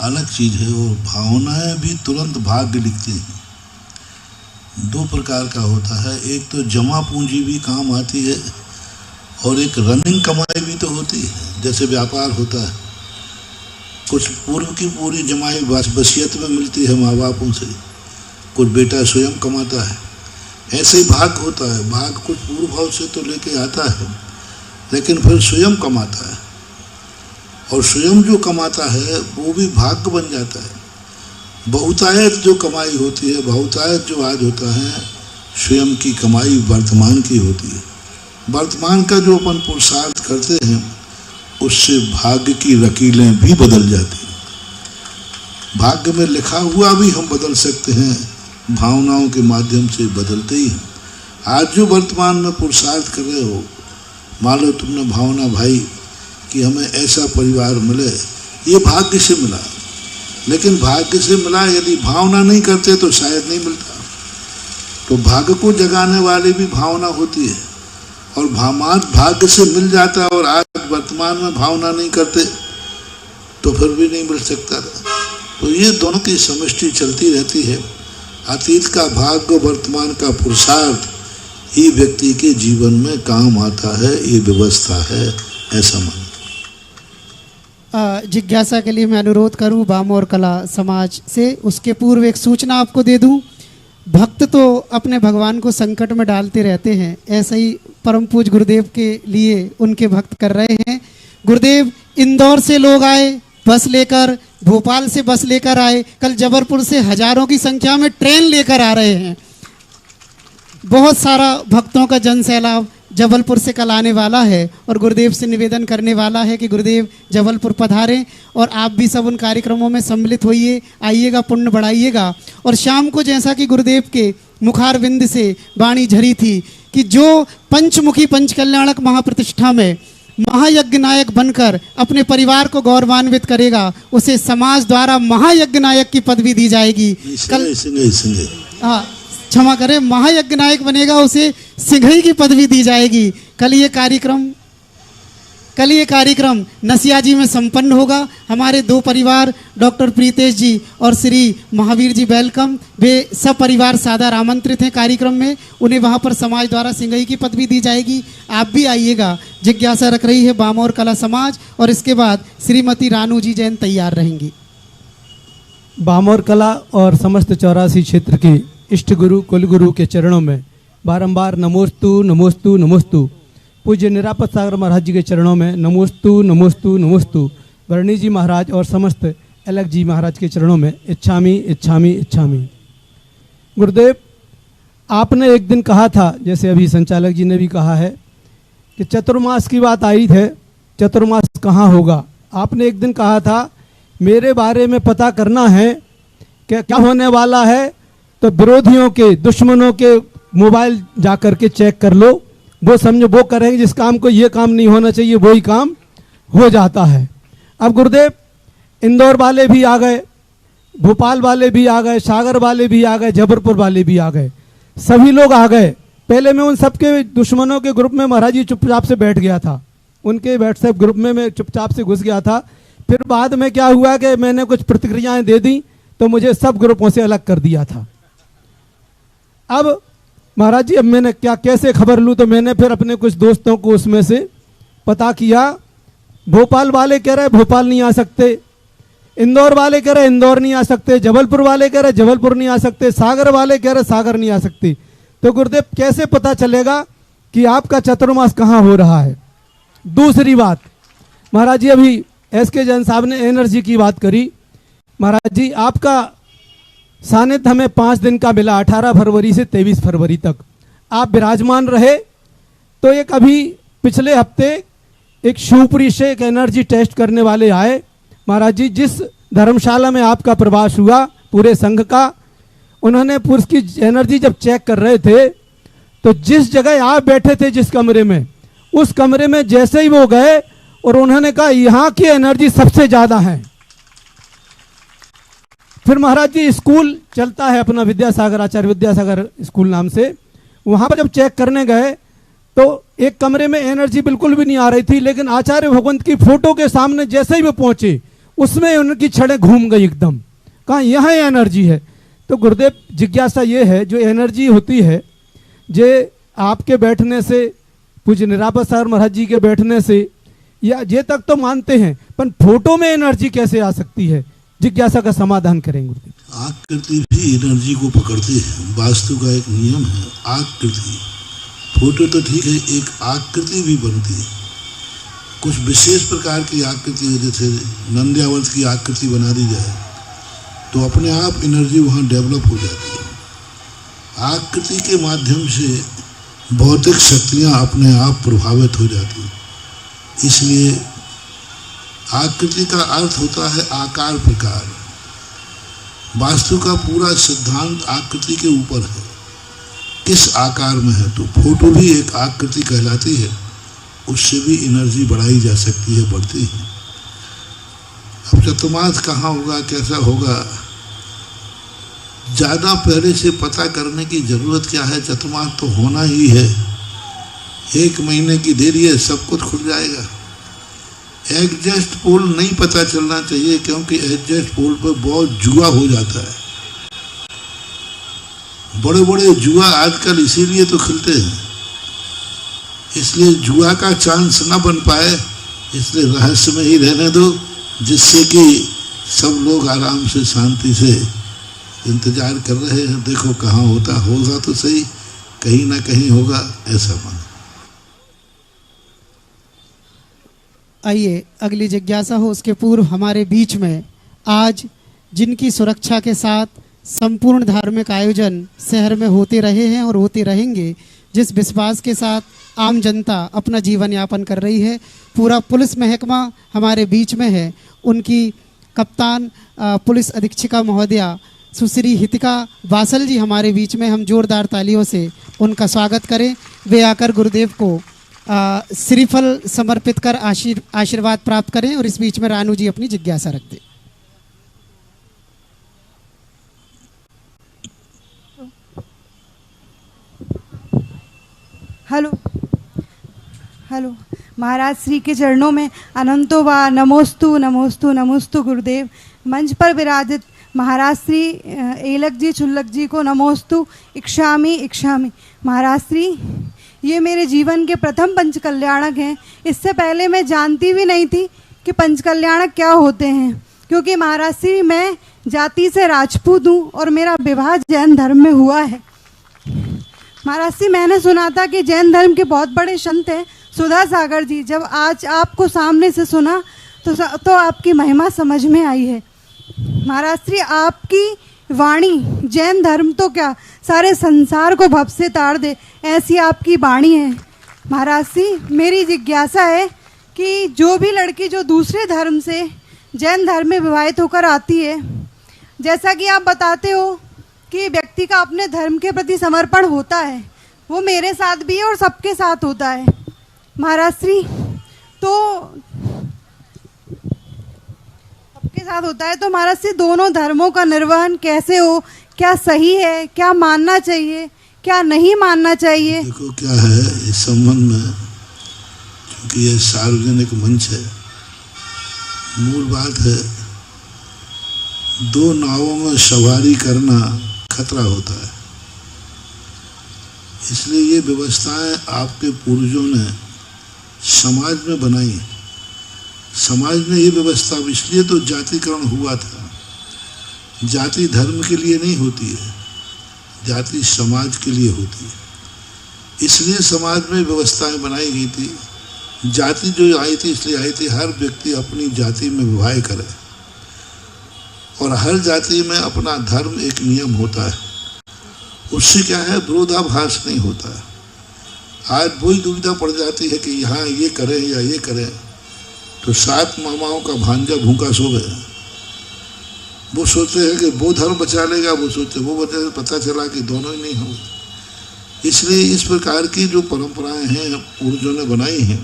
अलग चीज है, और भावनाएं भी तुरंत भाग्य लिखती हैं। 2 प्रकार का होता है, एक तो जमा पूंजी भी काम आती है और एक रनिंग कमाई भी तो होती है। जैसे व्यापार होता है, कुछ पूर्व की पूरी जमाई वसीयत में मिलती है माँ बापों से, कुछ बेटा स्वयं कमाता है। ऐसे ही भाग्य होता है, भाग्य कुछ पूर्व भाव से तो लेके आता है लेकिन फिर स्वयं कमाता है, और स्वयं जो कमाता है वो भी भाग्य बन जाता है। बहुतायत जो कमाई होती है, बहुतायत जो आज होता है, स्वयं की कमाई वर्तमान की होती है। वर्तमान का जो अपन पुरुषार्थ करते हैं उससे भाग्य की लकीरें भी बदल जाती हैं। भाग्य में लिखा हुआ भी हम बदल सकते हैं, भावनाओं के माध्यम से बदलते ही हैं। आज जो वर्तमान में पुरुषार्थ कर रहे हो, मान लो तुमने भावना भाई कि हमें ऐसा परिवार मिले, ये भाग्य से मिला, लेकिन भाग्य से मिला, यदि भावना नहीं करते तो शायद नहीं मिलता। तो भाग्य को जगाने वाली भी भावना होती है, और भाग्य से मिल जाता है, और आज वर्तमान में भावना नहीं करते तो फिर भी नहीं मिल सकता था। तो ये दोनों की समष्टि चलती रहती है। अतीत का भाग्य, वर्तमान का पुरुषार्थ ही व्यक्ति के जीवन में काम आता है, ये व्यवस्था है, ऐसा मान। जिज्ञासा के लिए मैं अनुरोध करूं बामोर कला समाज से। उसके पूर्व एक सूचना आपको दे दूं। भक्त तो अपने भगवान को संकट में डालते रहते हैं, ऐसा ही परम पूज गुरुदेव के लिए उनके भक्त कर रहे हैं। गुरुदेव इंदौर से लोग आए बस लेकर, भोपाल से बस लेकर आए, कल जबलपुर से हजारों की संख्या में ट्रेन लेकर आ रहे हैं। बहुत सारा भक्तों का जन सैलाब जबलपुर से कल आने वाला है, और गुरुदेव से निवेदन करने वाला है कि गुरुदेव जबलपुर पधारें और आप भी सब उन कार्यक्रमों में सम्मिलित होइए, आइएगा, पुण्य बढ़ाइएगा। और शाम को जैसा कि गुरुदेव के मुखारविंद से वाणी झरी थी कि जो पंचमुखी पंचकल्याणक महाप्रतिष्ठा में महायज्ञ नायक बनकर अपने परिवार को गौरवान्वित करेगा, उसे समाज द्वारा महायज्ञ नायक की पदवी दी जाएगी। कल क्षमा करें, महायज्ञ नायक बनेगा, उसे सिंघई की पदवी दी जाएगी। कल ये कार्यक्रम नसिया में संपन्न होगा। हमारे 2 परिवार डॉक्टर प्रीतेश जी और श्री महावीर जी वेलकम, वे सब परिवार सादर आमंत्रित हैं कार्यक्रम में। उन्हें वहां पर समाज द्वारा सिंघई की पदवी दी जाएगी। आप भी आइएगा। जिज्ञासा रख रही है बामोर कला समाज, और इसके बाद श्रीमती रानू जी जैन तैयार रहेंगी। बामोर कला और समस्त 84 क्षेत्र के इष्ट गुरु कुल गुरु के चरणों में बारंबार नमोस्तु नमोस्तु नमोस्तु। पूज्य निरापद सागर महाराज जी के चरणों में नमोस्तु नमोस्तु नमोस्तु। वर्णी जी महाराज और समस्त अलग जी महाराज के चरणों में इच्छामी इच्छामी इच्छामी। गुरुदेव, आपने एक दिन कहा था, जैसे अभी संचालक जी ने भी कहा है, कि चतुर्मास की बात आई है, चतुर्मास कहाँ होगा। आपने एक दिन कहा था मेरे बारे में पता करना है कि क्या होने वाला है, तो विरोधियों के, दुश्मनों के मोबाइल जा कर के चेक कर लो, वो समझो वो करेंगे जिस काम को ये काम नहीं होना चाहिए वही काम हो जाता है। अब गुरुदेव, इंदौर वाले भी आ गए, भोपाल वाले भी आ गए, सागर वाले भी आ गए, जबलपुर वाले भी आ गए, सभी लोग आ गए। पहले मैं उन सबके दुश्मनों के ग्रुप में महाराज जी चुपचाप से बैठ गया था, उनके व्हाट्सएप ग्रुप में मैं चुपचाप से घुस गया था। फिर बाद में क्या हुआ कि मैंने कुछ प्रतिक्रियाएं दे दी तो मुझे सब ग्रुपों से अलग कर दिया था। अब महाराज जी, अब मैंने क्या कैसे खबर लूँ, तो मैंने फिर अपने कुछ दोस्तों को उसमें से पता किया। भोपाल वाले कह रहे भोपाल नहीं आ सकते, इंदौर वाले कह रहे इंदौर नहीं आ सकते, जबलपुर वाले कह रहे जबलपुर नहीं आ सकते, सागर वाले कह रहे सागर नहीं आ सकते। तो गुरुदेव, कैसे पता चलेगा कि आपका चतुर्मास कहाँ हो रहा है। दूसरी बात, महाराज जी अभी एसके जैन साहब ने एनर्जी की बात करी। महाराज जी, आपका सानिध्य हमें 5 दिन का मिला, 18 फरवरी से 23 फरवरी तक आप विराजमान रहे। तो एक अभी पिछले हफ्ते एक शिवपुरी से एक एनर्जी टेस्ट करने वाले आए। महाराज जी, जिस धर्मशाला में आपका प्रवास हुआ पूरे संघ का, उन्होंने उसकी एनर्जी जब चेक कर रहे थे तो जिस जगह आप बैठे थे, जिस कमरे में, उस कमरे में जैसे ही वो गए और उन्होंने कहा यहाँ की एनर्जी सबसे ज्यादा है। फिर महाराज जी स्कूल चलता है अपना विद्यासागर, आचार्य विद्यासागर स्कूल नाम से, वहां पर जब चेक करने गए तो एक कमरे में एनर्जी बिल्कुल भी नहीं आ रही थी, लेकिन आचार्य भगवंत की फोटो के सामने जैसे ही वो पहुंचे उसमें उनकी छड़ें घूम गई एकदम, कहा यहाँ एनर्जी है। तो गुरुदेव, जिज्ञासा ये है, जो एनर्जी होती है जे आपके बैठने से, पूज्य निरापद सागर महाराज जी के बैठने से, या ये तक तो मानते हैं, पर फोटो में एनर्जी कैसे आ सकती है, जिज्ञासा का समाधान करेंगे गुरुदेव। आकृति भी एनर्जी को पकड़ती है, वास्तु का एक नियम है आकृति। फोटो तो ठीक है, एक आकृति भी बनती है, कुछ विशेष प्रकार की आकृति है, जैसे नंद्यावंश की आकृति बना दी जाए तो अपने आप एनर्जी वहाँ डेवलप हो जाती है। आकृति के माध्यम से भौतिक शक्तियाँ अपने आप प्रभावित हो जाती हैं। इसलिए आकृति का अर्थ होता है आकार प्रकार। वास्तु का पूरा सिद्धांत आकृति के ऊपर है, किस आकार में है। तो फोटो भी एक आकृति कहलाती है, उससे भी एनर्जी बढ़ाई जा सकती है, बढ़ती है। अब चतुर्मास कहाँ होगा, कैसा होगा, ज़्यादा पहले से पता करने की ज़रूरत क्या है। चतुर्मास तो होना ही है, 1 महीने की देरी है, सब कुछ खुल जाएगा। एग्जैक्ट पोल नहीं पता चलना चाहिए, क्योंकि एग्जैक्ट पोल पर बहुत जुआ हो जाता है। बड़े बड़े जुआ आजकल इसीलिए तो खिलते हैं, इसलिए जुआ का चांस ना बन पाए, इसलिए रहस्य में ही रहने दो, जिससे कि सब लोग आराम से शांति से इंतजार कर रहे हैं। देखो कहाँ होता होगा तो सही, कहीं ना कहीं होगा, ऐसा मान। आइए अगली जिज्ञासा हो उसके पूर्व हमारे बीच में आज जिनकी सुरक्षा के साथ संपूर्ण धार्मिक आयोजन शहर में होते रहे हैं और होते रहेंगे, जिस विश्वास के साथ आम जनता अपना जीवन यापन कर रही है, पूरा पुलिस महकमा हमारे बीच में है। उनकी कप्तान पुलिस अधीक्षिका महोदया सुश्री हितिका बासल जी हमारे बीच में, हम जोरदार तालियों से उनका स्वागत करें। वे आकर गुरुदेव को श्रीफल समर्पित कर आशीर्वाद प्राप्त करें। और इस बीच में रानू जी अपनी जिज्ञासा रखते। हेलो हेलो, महाराज श्री के चरणों में अनंतो वा नमोस्तु नमोस्तु नमोस्तु। गुरुदेव, मंच पर विराजित महाराज श्री एलक जी चुल्लक जी को नमोस्तु इक्षामी इक्षामी। महाराज श्री, ये मेरे जीवन के प्रथम पंचकल्याणक हैं। इससे पहले मैं जानती भी नहीं थी कि पंचकल्याणक क्या होते हैं, क्योंकि महाराज श्री मैं जाति से राजपूत हूँ और मेरा विवाह जैन धर्म में हुआ है। महाराज जी, मैंने सुना था कि जैन धर्म के बहुत बड़े संत हैं सुधा सागर जी। जब आज आपको सामने से सुना तो आपकी महिमा समझ में आई है। महाराज जी, आपकी वाणी जैन धर्म तो क्या सारे संसार को भव से ताड़ दे, ऐसी आपकी वाणी है। महाराज जी, मेरी जिज्ञासा है कि जो भी लड़की जो दूसरे धर्म से जैन धर्म में विवाहित होकर आती है, जैसा कि आप बताते हो कि व्यक्ति का अपने धर्म के प्रति समर्पण होता है, वो मेरे साथ भी है और सबके साथ होता है। महाराज जी, तो सबके साथ होता है, तो महाराज जी दोनों धर्मों का निर्वहन कैसे हो, क्या सही है, क्या मानना चाहिए, क्या नहीं मानना चाहिए? देखो क्या है इस संबंध में, क्योंकि ये सार्वजनिक मंच है, मूल बात है दो नावों में सवारी करना खतरा होता है। इसलिए ये व्यवस्थाएं आपके पूर्वजों ने समाज में बनाई। समाज ने ये व्यवस्था, इसलिए तो जातिकरण हुआ था। जाति धर्म के लिए नहीं होती है, जाति समाज के लिए होती है। इसलिए समाज में व्यवस्थाएं बनाई गई थी। जाति जो आई थी इसलिए आई थी हर व्यक्ति अपनी जाति में विवाह करे, और हर जाति में अपना धर्म एक नियम होता है। उससे क्या है, विरोधाभास नहीं होता है। आज वही दुविधा पड़ जाती है कि यहाँ ये करें या ये करें, तो 7 मामाओं का भांजा भूखा सो गया। वो सोचते हैं कि वो धर्म बचा लेगा, वो सोचते वो बचा, पता चला कि दोनों ही नहीं हो। इसलिए इस प्रकार की जो परंपराएं हैं पूर्वजों ने बनाई हैं,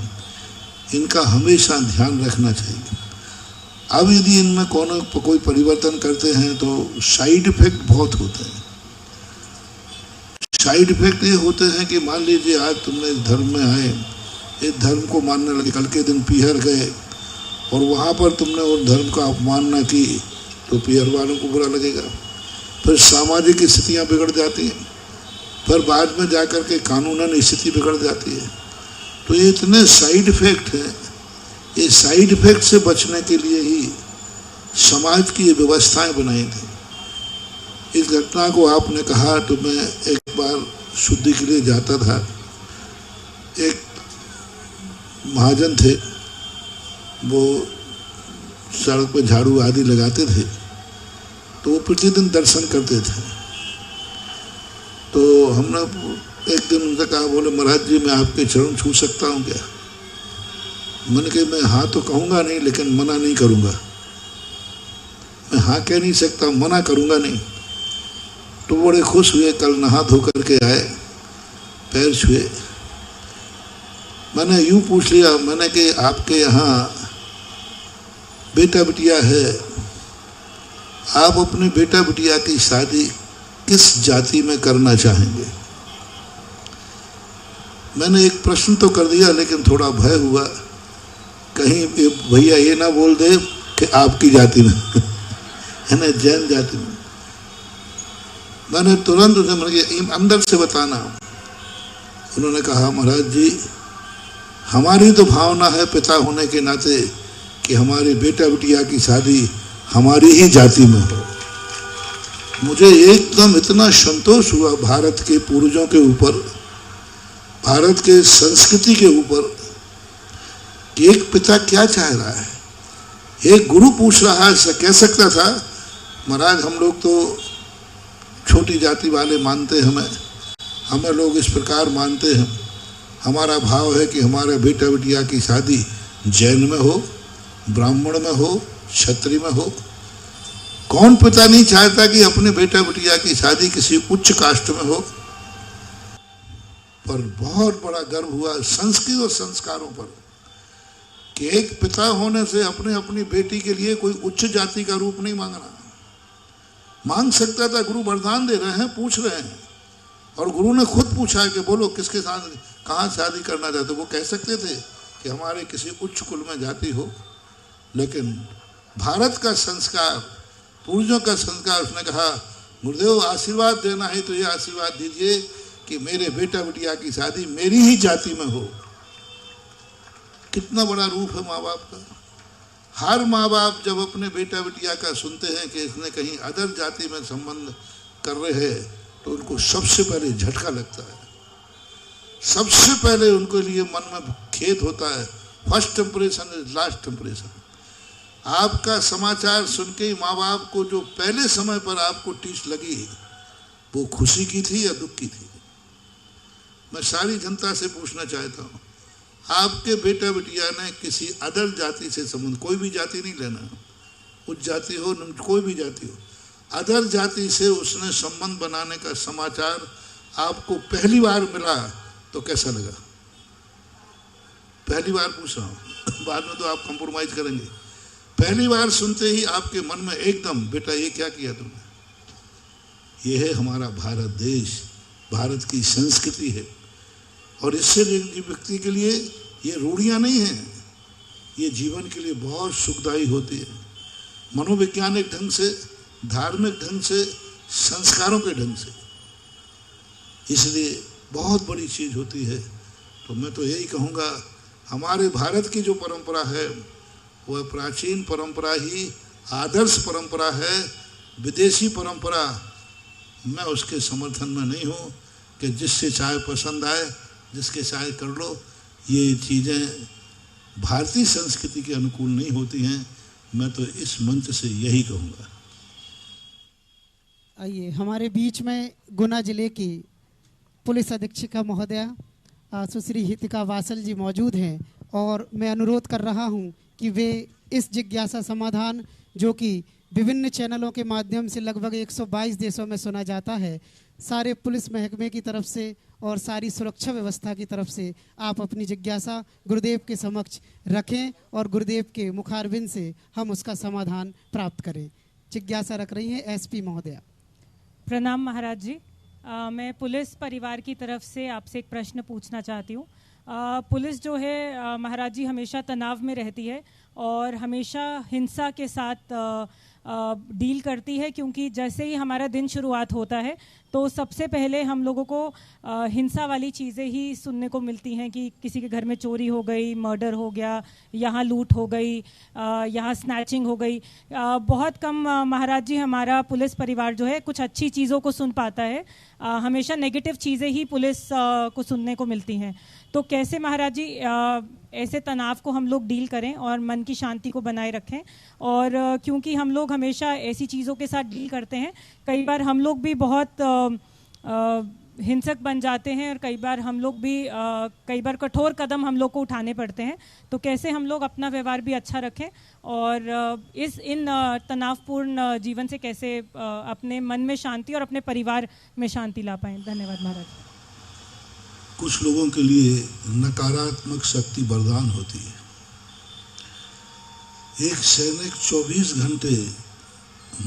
इनका हमेशा ध्यान रखना चाहिए। अब यदि इनमें कोई परिवर्तन करते हैं तो साइड इफेक्ट बहुत होते हैं। साइड इफेक्ट ये होते हैं कि मान लीजिए आज तुमने इस धर्म में आए, इस धर्म को मानने लगे, कल के दिन पीहर गए और वहाँ पर तुमने उस धर्म का अपमानना की, तो पीहर वालों को बुरा लगेगा। फिर सामाजिक स्थितियाँ बिगड़ जाती हैं, फिर बाद में जाकर के कानूनन स्थिति बिगड़ जाती है। तो ये इतने साइड इफेक्ट हैं। ये साइड इफेक्ट से बचने के लिए ही समाज की ये व्यवस्थाएं बनाई थी। इस घटना को आपने कहा तो मैं एक बार शुद्धि के लिए जाता था। एक महाजन थे, वो सड़क पे झाड़ू आदि लगाते थे, तो वो प्रतिदिन दर्शन करते थे। तो हमने एक दिन उनसे कहा, बोले महाराज जी मैं आपके चरण छू सकता हूँ क्या? मैंने कहा मैं हाँ तो कहूँगा नहीं, लेकिन मना नहीं करूँगा। मैं हाँ कह नहीं सकता, मना करूँगा नहीं। तो बड़े खुश हुए, कल नहा धो करके आए, पैर छुए। मैंने यूँ पूछ लिया, मैंने कि आपके यहाँ बेटा बिटिया है, आप अपने बेटा बिटिया की शादी किस जाति में करना चाहेंगे? मैंने एक प्रश्न तो कर दिया, लेकिन थोड़ा भय हुआ कहीं भैया ये ना बोल दे कि आपकी जाति में है ना, जैन जाति में। मैंने तुरंत उसे मैंने अंदर से बताना। उन्होंने कहा महाराज जी हमारी तो भावना है पिता होने के नाते कि हमारे बेटा बिटिया की शादी हमारी ही जाति में हो। मुझे एकदम इतना संतोष हुआ भारत के पूर्वजों के ऊपर, भारत के संस्कृति के ऊपर, कि एक पिता क्या चाह रहा है। एक गुरु पूछ रहा है, कह सकता था महाराज हम लोग तो छोटी जाति वाले मानते हैं, हमें लोग इस प्रकार मानते हैं, हमारा भाव है कि हमारे बेटा बिटिया की शादी जैन में हो, ब्राह्मण में हो, क्षत्रिय में हो। कौन पिता नहीं चाहता कि अपने बेटा बिटिया की शादी किसी उच्च कास्ट में हो। पर बहुत बड़ा गर्व हुआ संस्कृति और संस्कारों पर कि एक पिता होने से अपनी बेटी के लिए कोई उच्च जाति का रूप नहीं मांगना। मांग सकता था, गुरु वरदान दे रहे हैं, पूछ रहे हैं, और गुरु ने खुद पूछा कि बोलो किसके साथ कहाँ शादी करना चाहते। वो कह सकते थे कि हमारे किसी उच्च कुल में जाति हो, लेकिन भारत का संस्कार, पूर्वजों का संस्कार, उसने कहा गुरुदेव आशीर्वाद देना है तो ये आशीर्वाद दीजिए कि मेरे बेटा बिटिया की शादी मेरी ही जाति में हो। कितना बड़ा रूप है माँ बाप का। हर माँ बाप जब अपने बेटा बिटिया का सुनते हैं कि इसने कहीं अदर जाति में संबंध कर रहे हैं तो उनको सबसे पहले झटका लगता है। सबसे पहले उनके लिए मन में खेद होता है। First impression is last impression. आपका समाचार सुन के माँ बाप को जो पहले समय पर आपको टीस लगी, वो खुशी की थी या दुख की थी? मैं सारी जनता से पूछना चाहता हूँ, आपके बेटा बेटिया ने किसी अदर जाति से संबंध, कोई भी जाति नहीं लेना, उच्च जाति हो कोई भी जाति हो, अदर जाति से उसने संबंध बनाने का समाचार आपको पहली बार मिला तो कैसा लगा? पहली बार पूछ रहा हूँ, बाद में तो आप कंप्रोमाइज करेंगे। पहली बार सुनते ही आपके मन में एकदम, बेटा ये क्या किया तुमने? ये है हमारा भारत देश, भारत की संस्कृति है। और इससे व्यक्ति के लिए ये रूढ़ियाँ नहीं हैं, ये जीवन के लिए बहुत सुखदायी होती है, मनोवैज्ञानिक ढंग से, धार्मिक ढंग से, संस्कारों के ढंग से। इसलिए बहुत बड़ी चीज़ होती है। तो मैं तो यही कहूँगा, हमारे भारत की जो परंपरा है वह प्राचीन परंपरा ही आदर्श परंपरा है। विदेशी परंपरा मैं उसके समर्थन में नहीं हूँ कि जिससे चाहे पसंद आए, जिसके चाहे कर लो। ये चीज़ें भारतीय संस्कृति के अनुकूल नहीं होती हैं। मैं तो इस मंच से यही कहूँगा। आइए, हमारे बीच में गुना जिले की पुलिस अधीक्षिका महोदया सुश्री हितिका वासल जी मौजूद हैं, और मैं अनुरोध कर रहा हूं कि वे इस जिज्ञासा समाधान, जो कि विभिन्न चैनलों के माध्यम से लगभग 122 देशों में सुना जाता है, सारे पुलिस महकमे की तरफ से और सारी सुरक्षा व्यवस्था की तरफ से आप अपनी जिज्ञासा गुरुदेव के समक्ष रखें और गुरुदेव के मुखारबिंद से हम उसका समाधान प्राप्त करें। जिज्ञासा रख रही हैं एसपी महोदया। प्रणाम महाराज जी। मैं पुलिस परिवार की तरफ से आपसे एक प्रश्न पूछना चाहती हूँ। पुलिस जो है महाराज जी हमेशा तनाव में रहती है और हमेशा हिंसा के साथ डील करती है, क्योंकि जैसे ही हमारा दिन शुरुआत होता है तो सबसे पहले हम लोगों को हिंसा वाली चीज़ें ही सुनने को मिलती हैं कि किसी के घर में चोरी हो गई, मर्डर हो गया, यहाँ लूट हो गई, यहाँ स्नैचिंग हो गई। बहुत कम महाराज जी हमारा पुलिस परिवार जो है कुछ अच्छी चीज़ों को सुन पाता है। हमेशा नेगेटिव चीज़ें ही पुलिस को सुनने को मिलती हैं। तो कैसे महाराज जी ऐसे तनाव को हम लोग डील करें और मन की शांति को बनाए रखें? और क्योंकि हम लोग हमेशा ऐसी चीज़ों के साथ डील करते हैं, कई बार हम लोग भी बहुत हिंसक बन जाते हैं और कई बार हम लोग भी कई बार कठोर कदम हम लोग को उठाने पड़ते हैं। तो कैसे हम लोग अपना व्यवहार भी अच्छा रखें और इन तनावपूर्ण जीवन से कैसे अपने मन में शांति और अपने परिवार में शांति ला पाएं? धन्यवाद महाराज। कुछ लोगों के लिए नकारात्मक शक्ति वरदान होती है। एक सैनिक 24 घंटे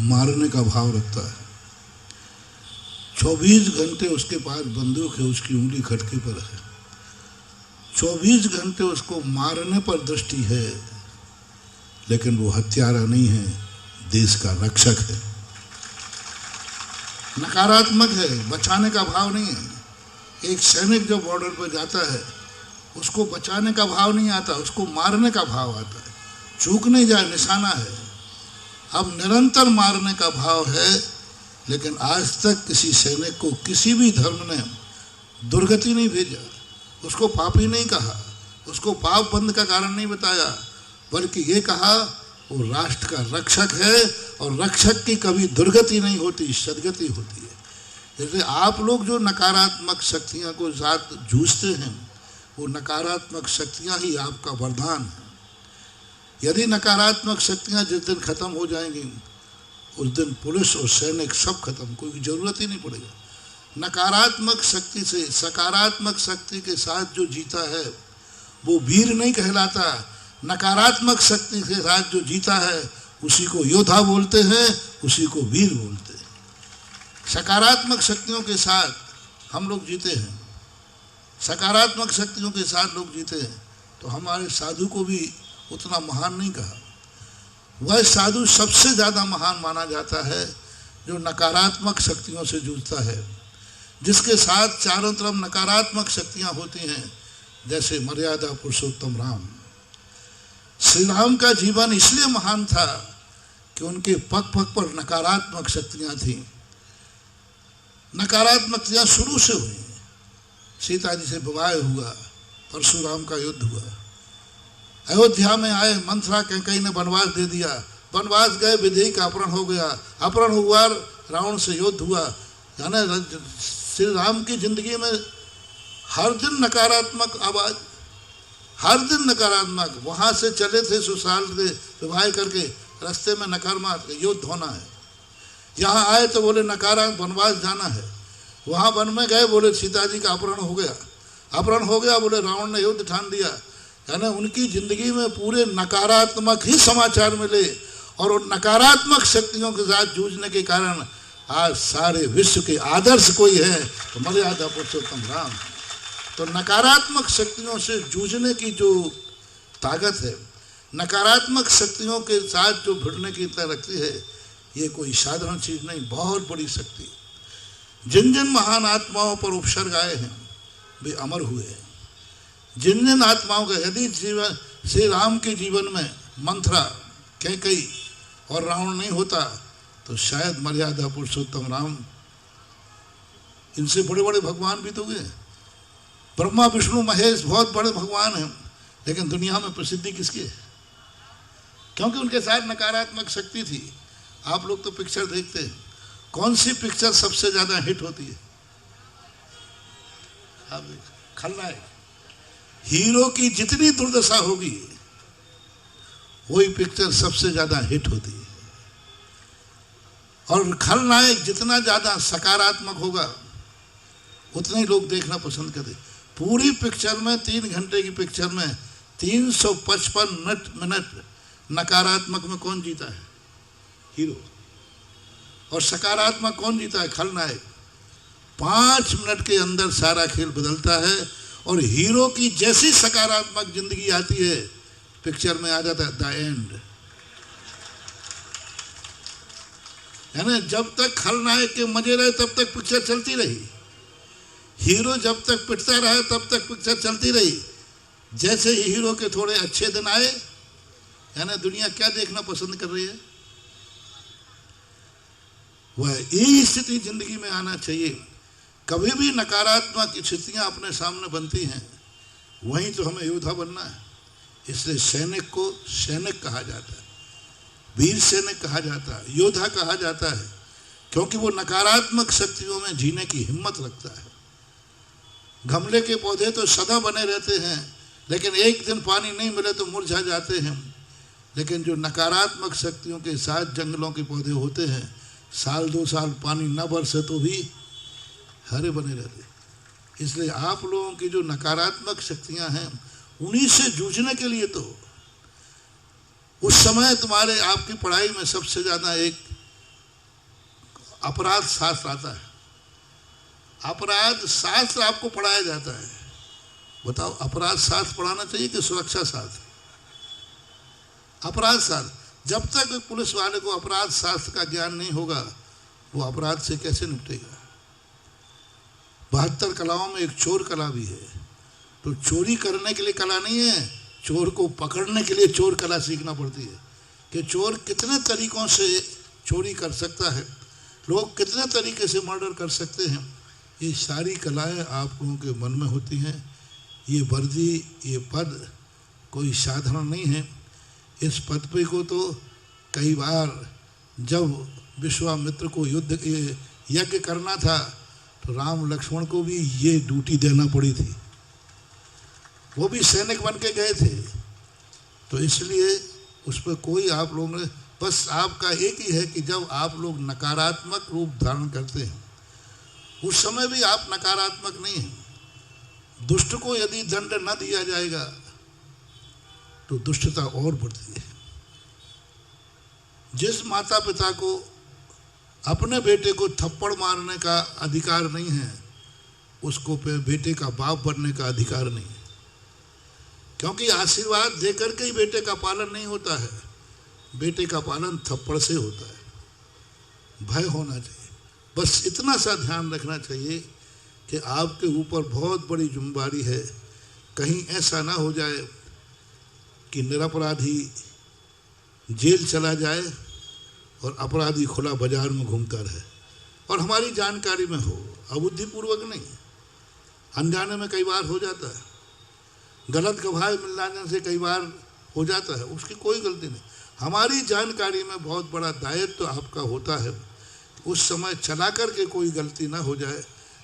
मारने का भाव रखता है। 24 घंटे उसके पास बंदूक है, उसकी उंगली खटके पर है। 24 घंटे उसको मारने पर दृष्टि है, लेकिन वो हत्यारा नहीं है, देश का रक्षक है। नकारात्मक है, बचाने का भाव नहीं है। एक सैनिक जो बॉर्डर पर जाता है उसको बचाने का भाव नहीं आता, उसको मारने का भाव आता है। चूक नहीं जाए, निशाना है। अब निरंतर मारने का भाव है, लेकिन आज तक किसी सैनिक को किसी भी धर्म ने दुर्गति नहीं भेजा, उसको पापी नहीं कहा, उसको पाप बंद का कारण नहीं बताया, बल्कि ये कहा वो राष्ट्र का रक्षक है और रक्षक की कभी दुर्गति नहीं होती, सदगति होती है। जैसे आप लोग जो नकारात्मक शक्तियाँ को साथ जूझते हैं, वो नकारात्मक शक्तियाँ ही आपका वरदान है। यदि नकारात्मक शक्तियाँ जिस दिन खत्म हो जाएंगी, उस दिन पुलिस और सैनिक सब खत्म, कोई ज़रूरत ही नहीं पड़ेगा। नकारात्मक शक्ति से सकारात्मक शक्ति के साथ जो जीता है वो वीर नहीं कहलाता। नकारात्मक शक्ति के साथ जो जीता है उसी को योद्धा बोलते हैं, उसी को वीर बोलते हैं। सकारात्मक शक्तियों के साथ हम लोग जीते हैं, सकारात्मक शक्तियों के साथ लोग जीते हैं। तो हमारे साधु को भी उतना महान नहीं कहा। वह साधु सबसे ज़्यादा महान माना जाता है जो नकारात्मक शक्तियों से जूझता है, जिसके साथ चारों तरफ नकारात्मक शक्तियाँ होती हैं, जैसे मर्यादा पुरुषोत्तम राम। श्री राम का जीवन इसलिए महान था कि उनके पग पग पर नकारात्मक शक्तियाँ थीं। नकारात्मक शक्तियाँ शुरू से हुई, सीता जी से विवाह हुआ, परशुराम का युद्ध हुआ, अयोध्या में आए, मंथरा कैकेयी ने वनवास दे दिया, वनवास गए, विदेही का अपहरण हो गया, अपहरण हुआ, रावण से युद्ध हुआ। यानी श्री राम की जिंदगी में हर दिन नकारात्मक आवाज, हर दिन नकारात्मक। वहां से चले थे ससुराल से विवाह करके, रास्ते में नकारात्मक युद्ध होना है। यहाँ आए तो बोले नकारात्मक वनवास जाना है, वहां वन में गए, बोले सीता जी का अपहरण हो गया, अपहरण हो गया, बोले रावण ने युद्ध ठान दिया। यानी उनकी जिंदगी में पूरे नकारात्मक ही समाचार मिले, और उन नकारात्मक शक्तियों के साथ जूझने के कारण आज सारे विश्व के आदर्श कोई है तो मर्यादा पुरुषोत्तम राम। तो नकारात्मक शक्तियों से जूझने की जो ताकत है, नकारात्मक शक्तियों के साथ जो भिड़ने की तरह रखती है, ये कोई साधारण चीज नहीं, बहुत बड़ी शक्ति। जिन जिन महान आत्माओं पर उपसर्ग आए हैं वे अमर हुए हैं। जिन जिन आत्माओं का यदि जीवन श्री राम के जीवन में मंथरा, कैकेयी और रावण नहीं होता तो शायद मर्यादा पुरुषोत्तम राम, इनसे बड़े बड़े भगवान भी तो हुए। ब्रह्मा विष्णु महेश बहुत बड़े भगवान हैं, लेकिन दुनिया में प्रसिद्धि किसकी है? क्योंकि उनके साथ नकारात्मक शक्ति थी। आप लोग तो पिक्चर देखते हैं, कौन सी पिक्चर सबसे ज्यादा हिट होती है? आप देखिए, खलनायक। हीरो की जितनी दुर्दशा होगी वही पिक्चर सबसे ज्यादा हिट होती है, और खलनायक जितना ज्यादा सकारात्मक होगा उतने ही लोग देखना पसंद करते। पूरी पिक्चर में 3 घंटे की पिक्चर में 355 मिनट नकारात्मक में कौन जीता है? हीरो। और सकारात्मक कौन जीता है? खलनायक। 5 मिनट के अंदर सारा खेल बदलता है, और हीरो की जैसी सकारात्मक जिंदगी आती है पिक्चर में आ जाता है द एंड। यानी जब तक खलनायक के मजे रहे तब तक पिक्चर चलती रही, हीरो जब तक पिटता रहे तब तक पिक्चर चलती रही। जैसे ही हीरो के थोड़े अच्छे दिन आए, यानी दुनिया क्या देखना पसंद कर रही है? वह यही स्थिति जिंदगी में आना चाहिए। कभी भी नकारात्मक स्थितियां अपने सामने बनती हैं, वहीं तो हमें योद्धा बनना है। इसलिए सैनिक को सैनिक कहा जाता है, वीर सैनिक कहा जाता है, योद्धा कहा जाता है, क्योंकि वो नकारात्मक शक्तियों में जीने की हिम्मत रखता है। गमले के पौधे तो सदा बने रहते हैं, लेकिन एक दिन पानी नहीं मिले तो मुरझा जाते हैं। लेकिन जो नकारात्मक शक्तियों के साथ जंगलों के पौधे होते हैं, साल 2 साल पानी न बरसे तो भी हरे बने रहते। इसलिए आप लोगों की जो नकारात्मक शक्तियां हैं, उन्हीं से जूझने के लिए तो उस समय तुम्हारे आपकी पढ़ाई में सबसे ज्यादा एक अपराध शास्त्र आता है। अपराध शास्त्र आपको पढ़ाया जाता है। बताओ, अपराध शास्त्र पढ़ाना चाहिए कि सुरक्षा शास्त्र? अपराध शास्त्र। जब तक पुलिस वाले को अपराध शास्त्र का ज्ञान नहीं होगा, वो अपराध से कैसे निपटेगा? 72 कलाओं में एक चोर कला भी है। तो चोरी करने के लिए कला नहीं है, चोर को पकड़ने के लिए चोर कला सीखना पड़ती है कि चोर कितने तरीकों से चोरी कर सकता है, लोग कितने तरीके से मर्डर कर सकते हैं। ये सारी कलाएं आप लोगों के मन में होती हैं। ये वर्दी, ये पद कोई साधारण नहीं है। इस पद पे को तो कई बार जब विश्वामित्र को यज्ञ करना था तो राम लक्ष्मण को भी ये ड्यूटी देना पड़ी थी, वो भी सैनिक बन के गए थे। तो इसलिए उस पर कोई आप लोगों ने, बस आपका एक ही है कि जब आप लोग नकारात्मक रूप धारण करते हैं, उस समय भी आप नकारात्मक नहीं हैं। दुष्ट को यदि दंड न दिया जाएगा तो दुष्टता और बढ़ती है। जिस माता पिता को अपने बेटे को थप्पड़ मारने का अधिकार नहीं है, उसको पे बेटे का बाप बनने का अधिकार नहीं है, क्योंकि आशीर्वाद देकर के ही बेटे का पालन नहीं होता है। बेटे का पालन थप्पड़ से होता है। भय होना चाहिए। बस इतना सा ध्यान रखना चाहिए कि आपके ऊपर बहुत बड़ी जिम्मेदारी है। कहीं ऐसा ना हो जाए कि निरपराधी जेल चला जाए और अपराधी खुला बाजार में घूमता रहे और हमारी जानकारी में हो, अबुद्धिपूर्वक नहीं। अनजाने में कई बार हो जाता है, गलत गवाही मिल जाने से कई बार हो जाता है, उसकी कोई गलती नहीं। हमारी जानकारी में बहुत बड़ा दायित्व तो आपका होता है, उस समय चला कर के कोई गलती ना हो जाए,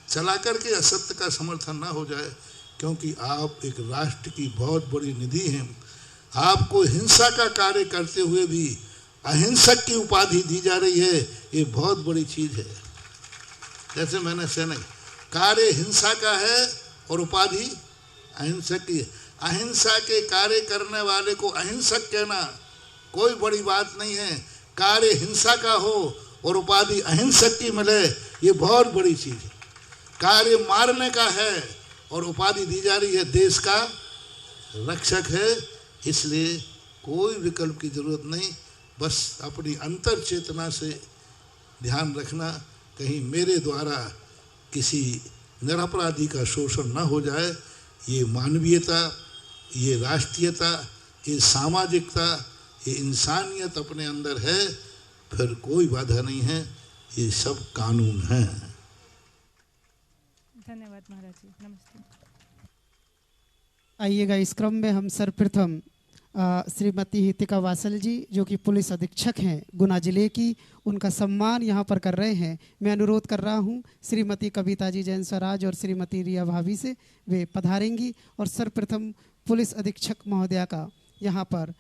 चला कर के असत्य का समर्थन ना हो जाए, क्योंकि आप एक राष्ट्र की बहुत बड़ी निधि हैं। आपको हिंसा का कार्य करते हुए भी अहिंसक की उपाधि दी जा रही है, ये बहुत बड़ी चीज़ है। जैसे मैंने से नहीं, कार्य हिंसा का है और उपाधि अहिंसक की है। अहिंसा के कार्य करने वाले को अहिंसक कहना कोई बड़ी बात नहीं है, कार्य हिंसा का हो और उपाधि अहिंसक की मिले, ये बहुत बड़ी चीज़ है। कार्य मारने का है और उपाधि दी जा रही है देश का रक्षक है, इसलिए कोई विकल्प की जरूरत नहीं। बस अपनी अंतर चेतना से ध्यान रखना, कहीं मेरे द्वारा किसी निरपराधी का शोषण न हो जाए। ये मानवीयता, ये राष्ट्रीयता, ये सामाजिकता, ये इंसानियत अपने अंदर है, फिर कोई बाधा नहीं है, ये सब कानून है। धन्यवाद महाराज जी, नमस्ते। आइएगा इस क्रम में हम सर्वप्रथम श्रीमती हितिका वासल जी, जो कि पुलिस अधीक्षक हैं गुना जिले की, उनका सम्मान यहाँ पर कर रहे हैं। मैं अनुरोध कर रहा हूँ श्रीमती कविता जी जैन स्वराज और श्रीमती रिया भाभी से, वे पधारेंगी और सर्वप्रथम पुलिस अधीक्षक महोदया का यहाँ पर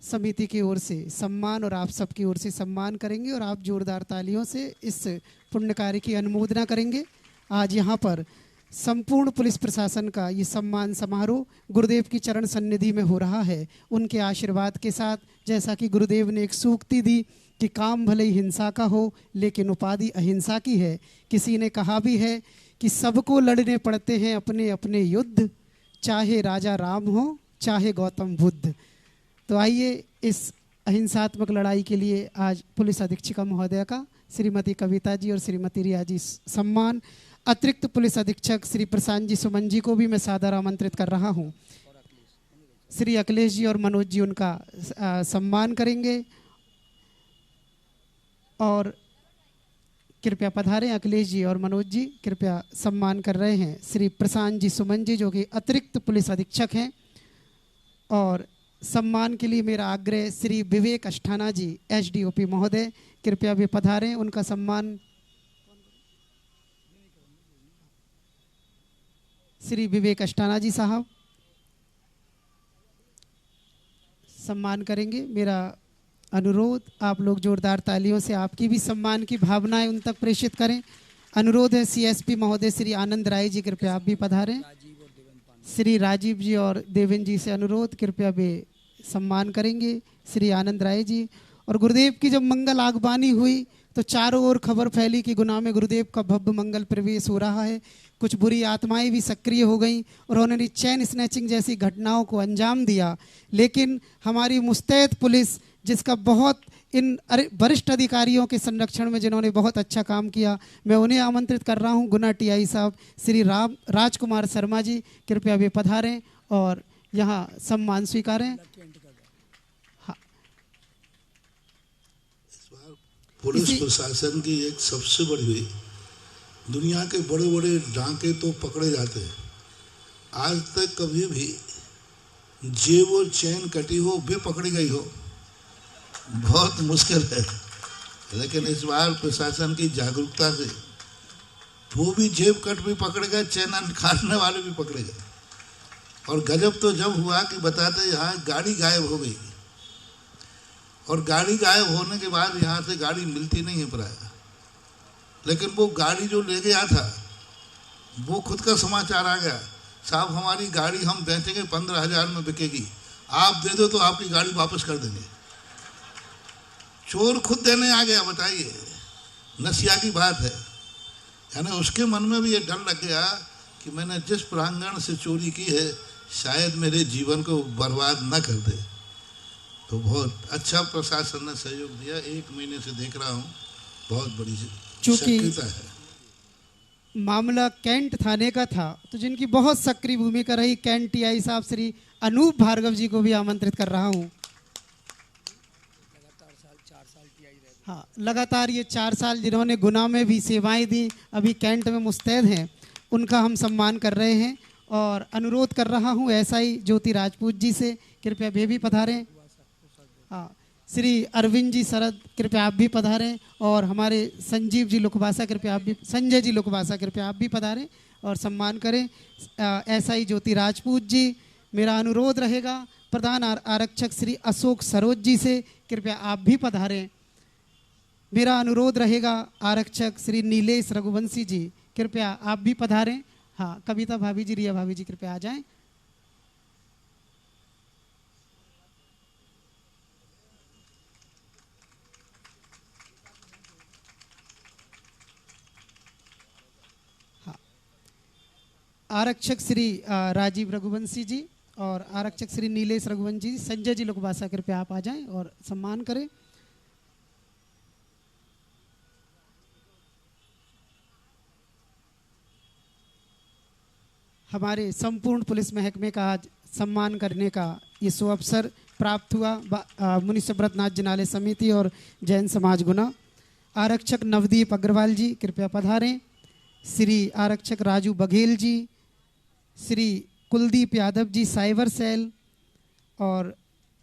समिति की ओर से सम्मान और आप सबकी ओर से सम्मान करेंगे और आप जोरदार तालियों से इस पुण्य कार्य की अनुमोदना करेंगे। आज यहाँ पर संपूर्ण पुलिस प्रशासन का ये सम्मान समारोह गुरुदेव की चरण सन्निधि में हो रहा है। उनके आशीर्वाद के साथ, जैसा कि गुरुदेव ने एक सूक्ति दी कि काम भले ही हिंसा का हो लेकिन उपाधि अहिंसा की है। किसी ने कहा भी है कि सबको लड़ने पड़ते हैं अपने अपने युद्ध, चाहे राजा राम हो चाहे गौतम बुद्ध। तो आइए इस अहिंसात्मक लड़ाई के लिए आज पुलिस अधीक्षिका महोदया का श्रीमती कविता जी और श्रीमती रिया जी सम्मान, अतिरिक्त पुलिस अधीक्षक श्री प्रशांत जी सुमन जी को भी मैं सादर आमंत्रित कर रहा हूं। श्री अखिलेश जी और मनोज जी उनका सम्मान करेंगे और कृपया पधारें। अखिलेश जी और मनोज जी कृपया सम्मान कर रहे हैं श्री प्रशांत जी सुमन जी, जो कि अतिरिक्त पुलिस अधीक्षक हैं। और सम्मान के लिए मेरा आग्रह श्री विवेक अष्ठाना जी एसडीओपी महोदय, कृपया भी पधारें। उनका सम्मान श्री विवेक अष्टाना जी साहब सम्मान करेंगे। मेरा अनुरोध, आप लोग जोरदार तालियों से आपकी भी सम्मान की भावनाएं उन तक प्रेषित करें। अनुरोध है सीएसपी महोदय श्री आनंद राय जी, कृपया आप भी पधारें। श्री राजीव जी और देवेन जी से अनुरोध, कृपया भी सम्मान करेंगे श्री आनंद राय जी। और गुरुदेव की जब मंगल आगबानी हुई तो चारों ओर खबर फैली कि गुना में गुरुदेव का भव्य मंगल प्रवेश हो रहा है। कुछ बुरी आत्माएं भी सक्रिय हो गईं और उन्होंने चैन स्नैचिंग जैसी घटनाओं को अंजाम दिया। लेकिन हमारी मुस्तैद पुलिस, जिसका बहुत इन वरिष्ठ अधिकारियों के संरक्षण में जिन्होंने बहुत अच्छा काम किया, मैं उन्हें आमंत्रित कर रहा हूं। गुना टीआई साहब श्री राजकुमार शर्मा जी, कृपया भी पधारें और यहाँ सम्मान स्वीकारें। पुलिस प्रशासन की एक सबसे बड़ी, दुनिया के बड़े बड़े डांके तो पकड़े जाते हैं, आज तक कभी भी जेब और चैन कटी हो भी पकड़ी गई हो बहुत मुश्किल है। लेकिन इस बार प्रशासन की जागरूकता से वो भी जेब कट भी पकड़े गए, चैन काटने वाले भी पकड़े गए। और गजब तो जब हुआ कि बताते यहाँ गाड़ी गायब हो गई, और गाड़ी गायब होने के बाद यहाँ से गाड़ी मिलती नहीं है प्राय। लेकिन वो गाड़ी जो ले गया था वो खुद का समाचार आ गया, साहब हमारी गाड़ी हम बेचेंगे 15,000 में बिकेगी, आप दे दो तो आपकी गाड़ी वापस कर देंगे। चोर खुद देने आ गया, बताइए, नसिया की बात है। यानी उसके मन में भी ये डर लग गया कि मैंने जिस प्रांगण से चोरी की है शायद मेरे जीवन को बर्बाद न कर दे। तो बहुत अच्छा प्रशासन ने सहयोग दिया। 1 महीने से देख रहा हूँ, बहुत बड़ी सक्रियता है। मामला कैंट थाने का था, तो जिनकी बहुत सक्रिय भूमिका रही कैंट टीआई साहब श्री अनूप भार्गव जी को भी आमंत्रित कर रहा हूँ। हाँ, लगातार ये 4 साल जिन्होंने गुना में भी सेवाएं दी, अभी कैंट में मुस्तैद हैं। उनका हम सम्मान कर रहे हैं और अनुरोध कर रहा हूँ एसआई ज्योति राजपूत जी से, कृपया वे भी पधारें। हाँ, श्री अरविंद जी शरद कृपया आप भी पधारें और हमारे संजीव जी लुकवासा कृपया आप भी, संजय जी लुकवासा कृपया आप भी पधारें और सम्मान करें। एसआई ज्योति राजपूत जी, मेरा अनुरोध रहेगा प्रधान आरक्षक श्री अशोक सरोज जी से, कृपया आप भी पधारें। मेरा अनुरोध रहेगा आरक्षक श्री नीलेश रघुवंशी जी, कृपया आप भी पधारें। हाँ, कविता भाभी जी, रिया भाभी जी कृपया आ जाएं। हाँ, आरक्षक श्री राजीव रघुवंशी जी और आरक्षक श्री नीलेश रघुवंशी जी, संजय जी लुकवासा कृपया आप आ जाएं और सम्मान करें। हमारे संपूर्ण पुलिस महकमे का आज सम्मान करने का ये सुअवसर प्राप्त हुआ मुनि सुब्रतनाथ जिनालय समिति और जैन समाज गुना। आरक्षक नवदीप अग्रवाल जी कृपया पधारें। श्री आरक्षक राजू बघेल जी, श्री कुलदीप यादव जी साइबर सेल और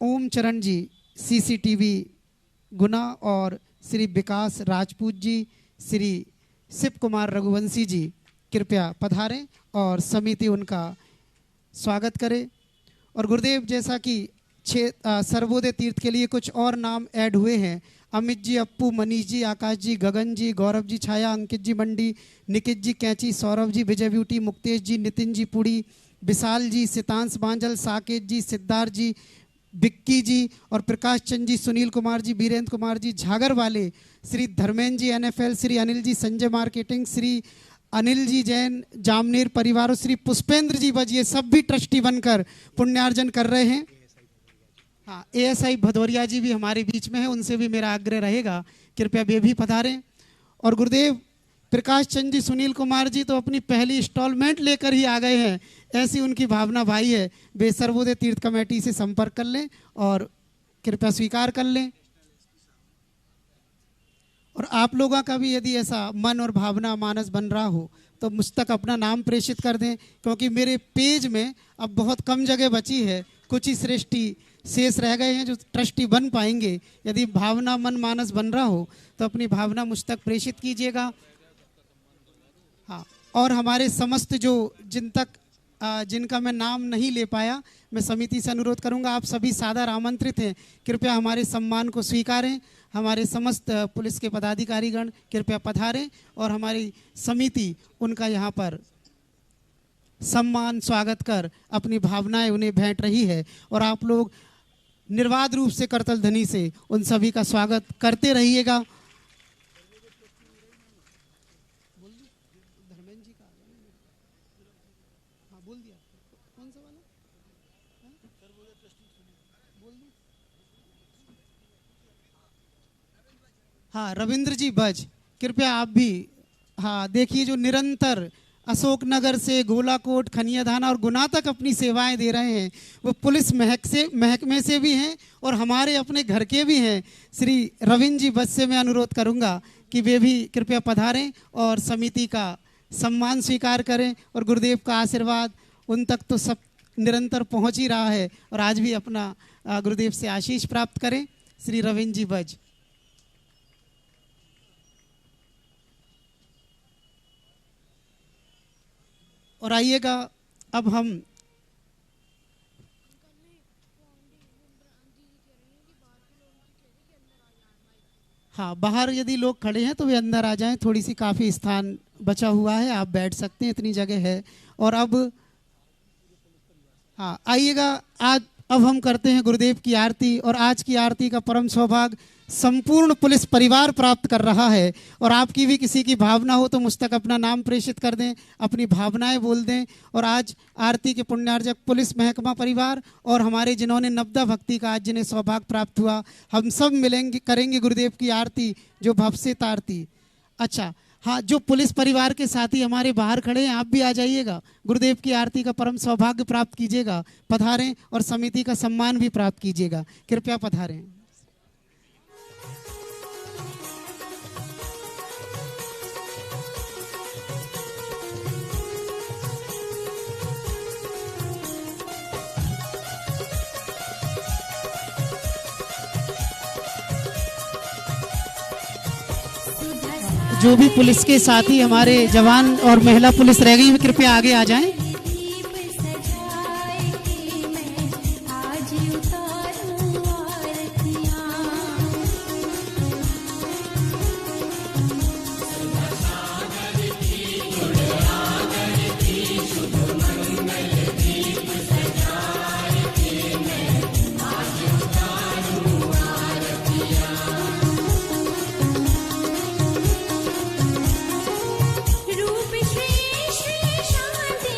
ओम चरण जी सीसीटीवी गुना और श्री विकास राजपूत जी, श्री शिव कुमार रघुवंशी जी कृपया पधारें और समिति उनका स्वागत करे। और गुरुदेव जैसा कि सर्वोदय तीर्थ के लिए कुछ और नाम ऐड हुए हैं, अमित जी, अप्पू, मनीष जी, आकाश जी, गगन जी, गौरव जी, छाया, अंकित जी मंडी, निकित जी कैंची, सौरभ जी, विजय ब्यूटी, मुक्तेश जी, नितिन जी पुड़ी, विशाल जी, सितांश बांजल, साकेत जी, सिद्धार्थ जी, बिक्की जी और प्रकाश चंद जी, सुनील कुमार जी, वीरेंद्र कुमार जी, झागर वाले, श्री धर्मेंद्र जी NFL, श्री अनिल जी संजय मार्केटिंग, श्री अनिल जी जैन जामनेर परिवार और श्री पुष्पेंद्र जी बज, ये सब भी ट्रस्टी बनकर पुण्यार्जन कर रहे हैं। हाँ, ASI भदौरिया जी भी हमारे बीच में है, उनसे भी मेरा आग्रह रहेगा कृपया वे भी पधारें। और गुरुदेव प्रकाश चंद जी, सुनील कुमार जी तो अपनी पहली इंस्टॉलमेंट लेकर ही आ गए हैं, ऐसी उनकी भावना भाई है। वे सर्वोदय तीर्थ कमेटी से संपर्क कर लें और कृपया स्वीकार कर लें। और आप लोगों का भी यदि ऐसा मन और भावना मानस बन रहा हो तो मुझ तक अपना नाम प्रेषित कर दें, क्योंकि मेरे पेज में अब बहुत कम जगह बची है, कुछ ही श्रेष्ठी शेष रह गए हैं जो ट्रस्टी बन पाएंगे। यदि भावना मन मानस बन रहा हो तो अपनी भावना मुझ तक प्रेषित कीजिएगा। हाँ, और हमारे समस्त जो जिनका मैं नाम नहीं ले पाया, मैं समिति से अनुरोध करूंगा, आप सभी सादर आमंत्रित हैं, कृपया हमारे सम्मान को स्वीकारें। हमारे समस्त पुलिस के पदाधिकारीगण कृपया पधारें और हमारी समिति उनका यहाँ पर सम्मान स्वागत कर अपनी भावनाएं उन्हें भेंट रही है। और आप लोग निर्बाध रूप से करतल ध्वनि से उन सभी का स्वागत करते रहिएगा। हाँ, रविंद्र जी बज कृपया आप भी। हाँ, देखिए जो निरंतर अशोकनगर से गोलाकोट, खनियाधाना और गुना तक अपनी सेवाएं दे रहे हैं, वो पुलिस महकमे से भी हैं और हमारे अपने घर के भी हैं। श्री रविंद्र जी बज से मैं अनुरोध करूंगा कि वे भी कृपया पधारें और समिति का सम्मान स्वीकार करें और गुरुदेव का आशीर्वाद उन तक तो सब निरंतर पहुंच ही रहा है और आज भी अपना गुरुदेव से आशीष प्राप्त करें। श्री रविंद्र जी बज। और आइएगा अब हम हाँ, बाहर यदि लोग खड़े हैं तो वे अंदर आ जाएं, थोड़ी सी काफ़ी स्थान बचा हुआ है, आप बैठ सकते हैं, इतनी जगह है। और अब हाँ, आइएगा अब हम करते हैं गुरुदेव की आरती। और आज की आरती का परम सौभाग्य संपूर्ण पुलिस परिवार प्राप्त कर रहा है। और आपकी भी किसी की भावना हो तो मुझ तक अपना नाम प्रेषित कर दें, अपनी भावनाएं बोल दें। और आज आरती के पुण्यार्जक पुलिस महकमा परिवार और हमारे जिन्होंने नवदा भक्ति का आज जिन्हें सौभाग्य प्राप्त हुआ, हम सब मिलेंगे, करेंगे गुरुदेव की आरती जो भव से तारती। अच्छा हाँ, जो पुलिस परिवार के साथी हमारे बाहर खड़े हैं, आप भी आ जाइएगा, गुरुदेव की आरती का परम सौभाग्य प्राप्त कीजिएगा, पधारें और समिति का सम्मान भी प्राप्त कीजिएगा, कृपया पधारें। जो भी पुलिस के साथी हमारे जवान और महिला पुलिस रह गई हैं, कृपया आगे आ जाएं। रूप श्री श्री शांति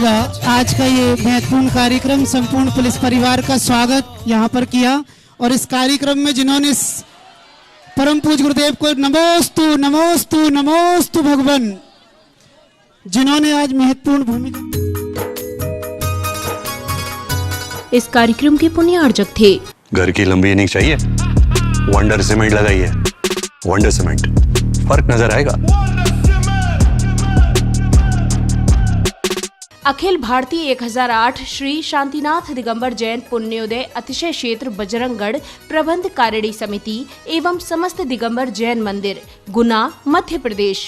होगा आज का ये महत्वपूर्ण कार्यक्रम संपूर्ण पुलिस परिवार का स्वागत यहाँ पर किया और इस कार्यक्रम में जिन्होंने परम पूज्य गुरुदेव को नमोस्तु नमोस्तु नमोस्तु भगवान जिन्होंने आज महत्वपूर्ण भूमिका। इस कार्यक्रम के पुण्यार्जक थे घर की लंबी इनिंग चाहिए, वंडर सीमेंट लगाइए। वंडर सीमेंट, फर्क नजर आएगा। अखिल भारतीय 1008 श्री शांतिनाथ दिगंबर जैन पुण्योदय अतिशय क्षेत्र बजरंगगढ़ प्रबंध कारिणी समिति एवं समस्त दिगंबर जैन मंदिर, गुना, मध्य प्रदेश।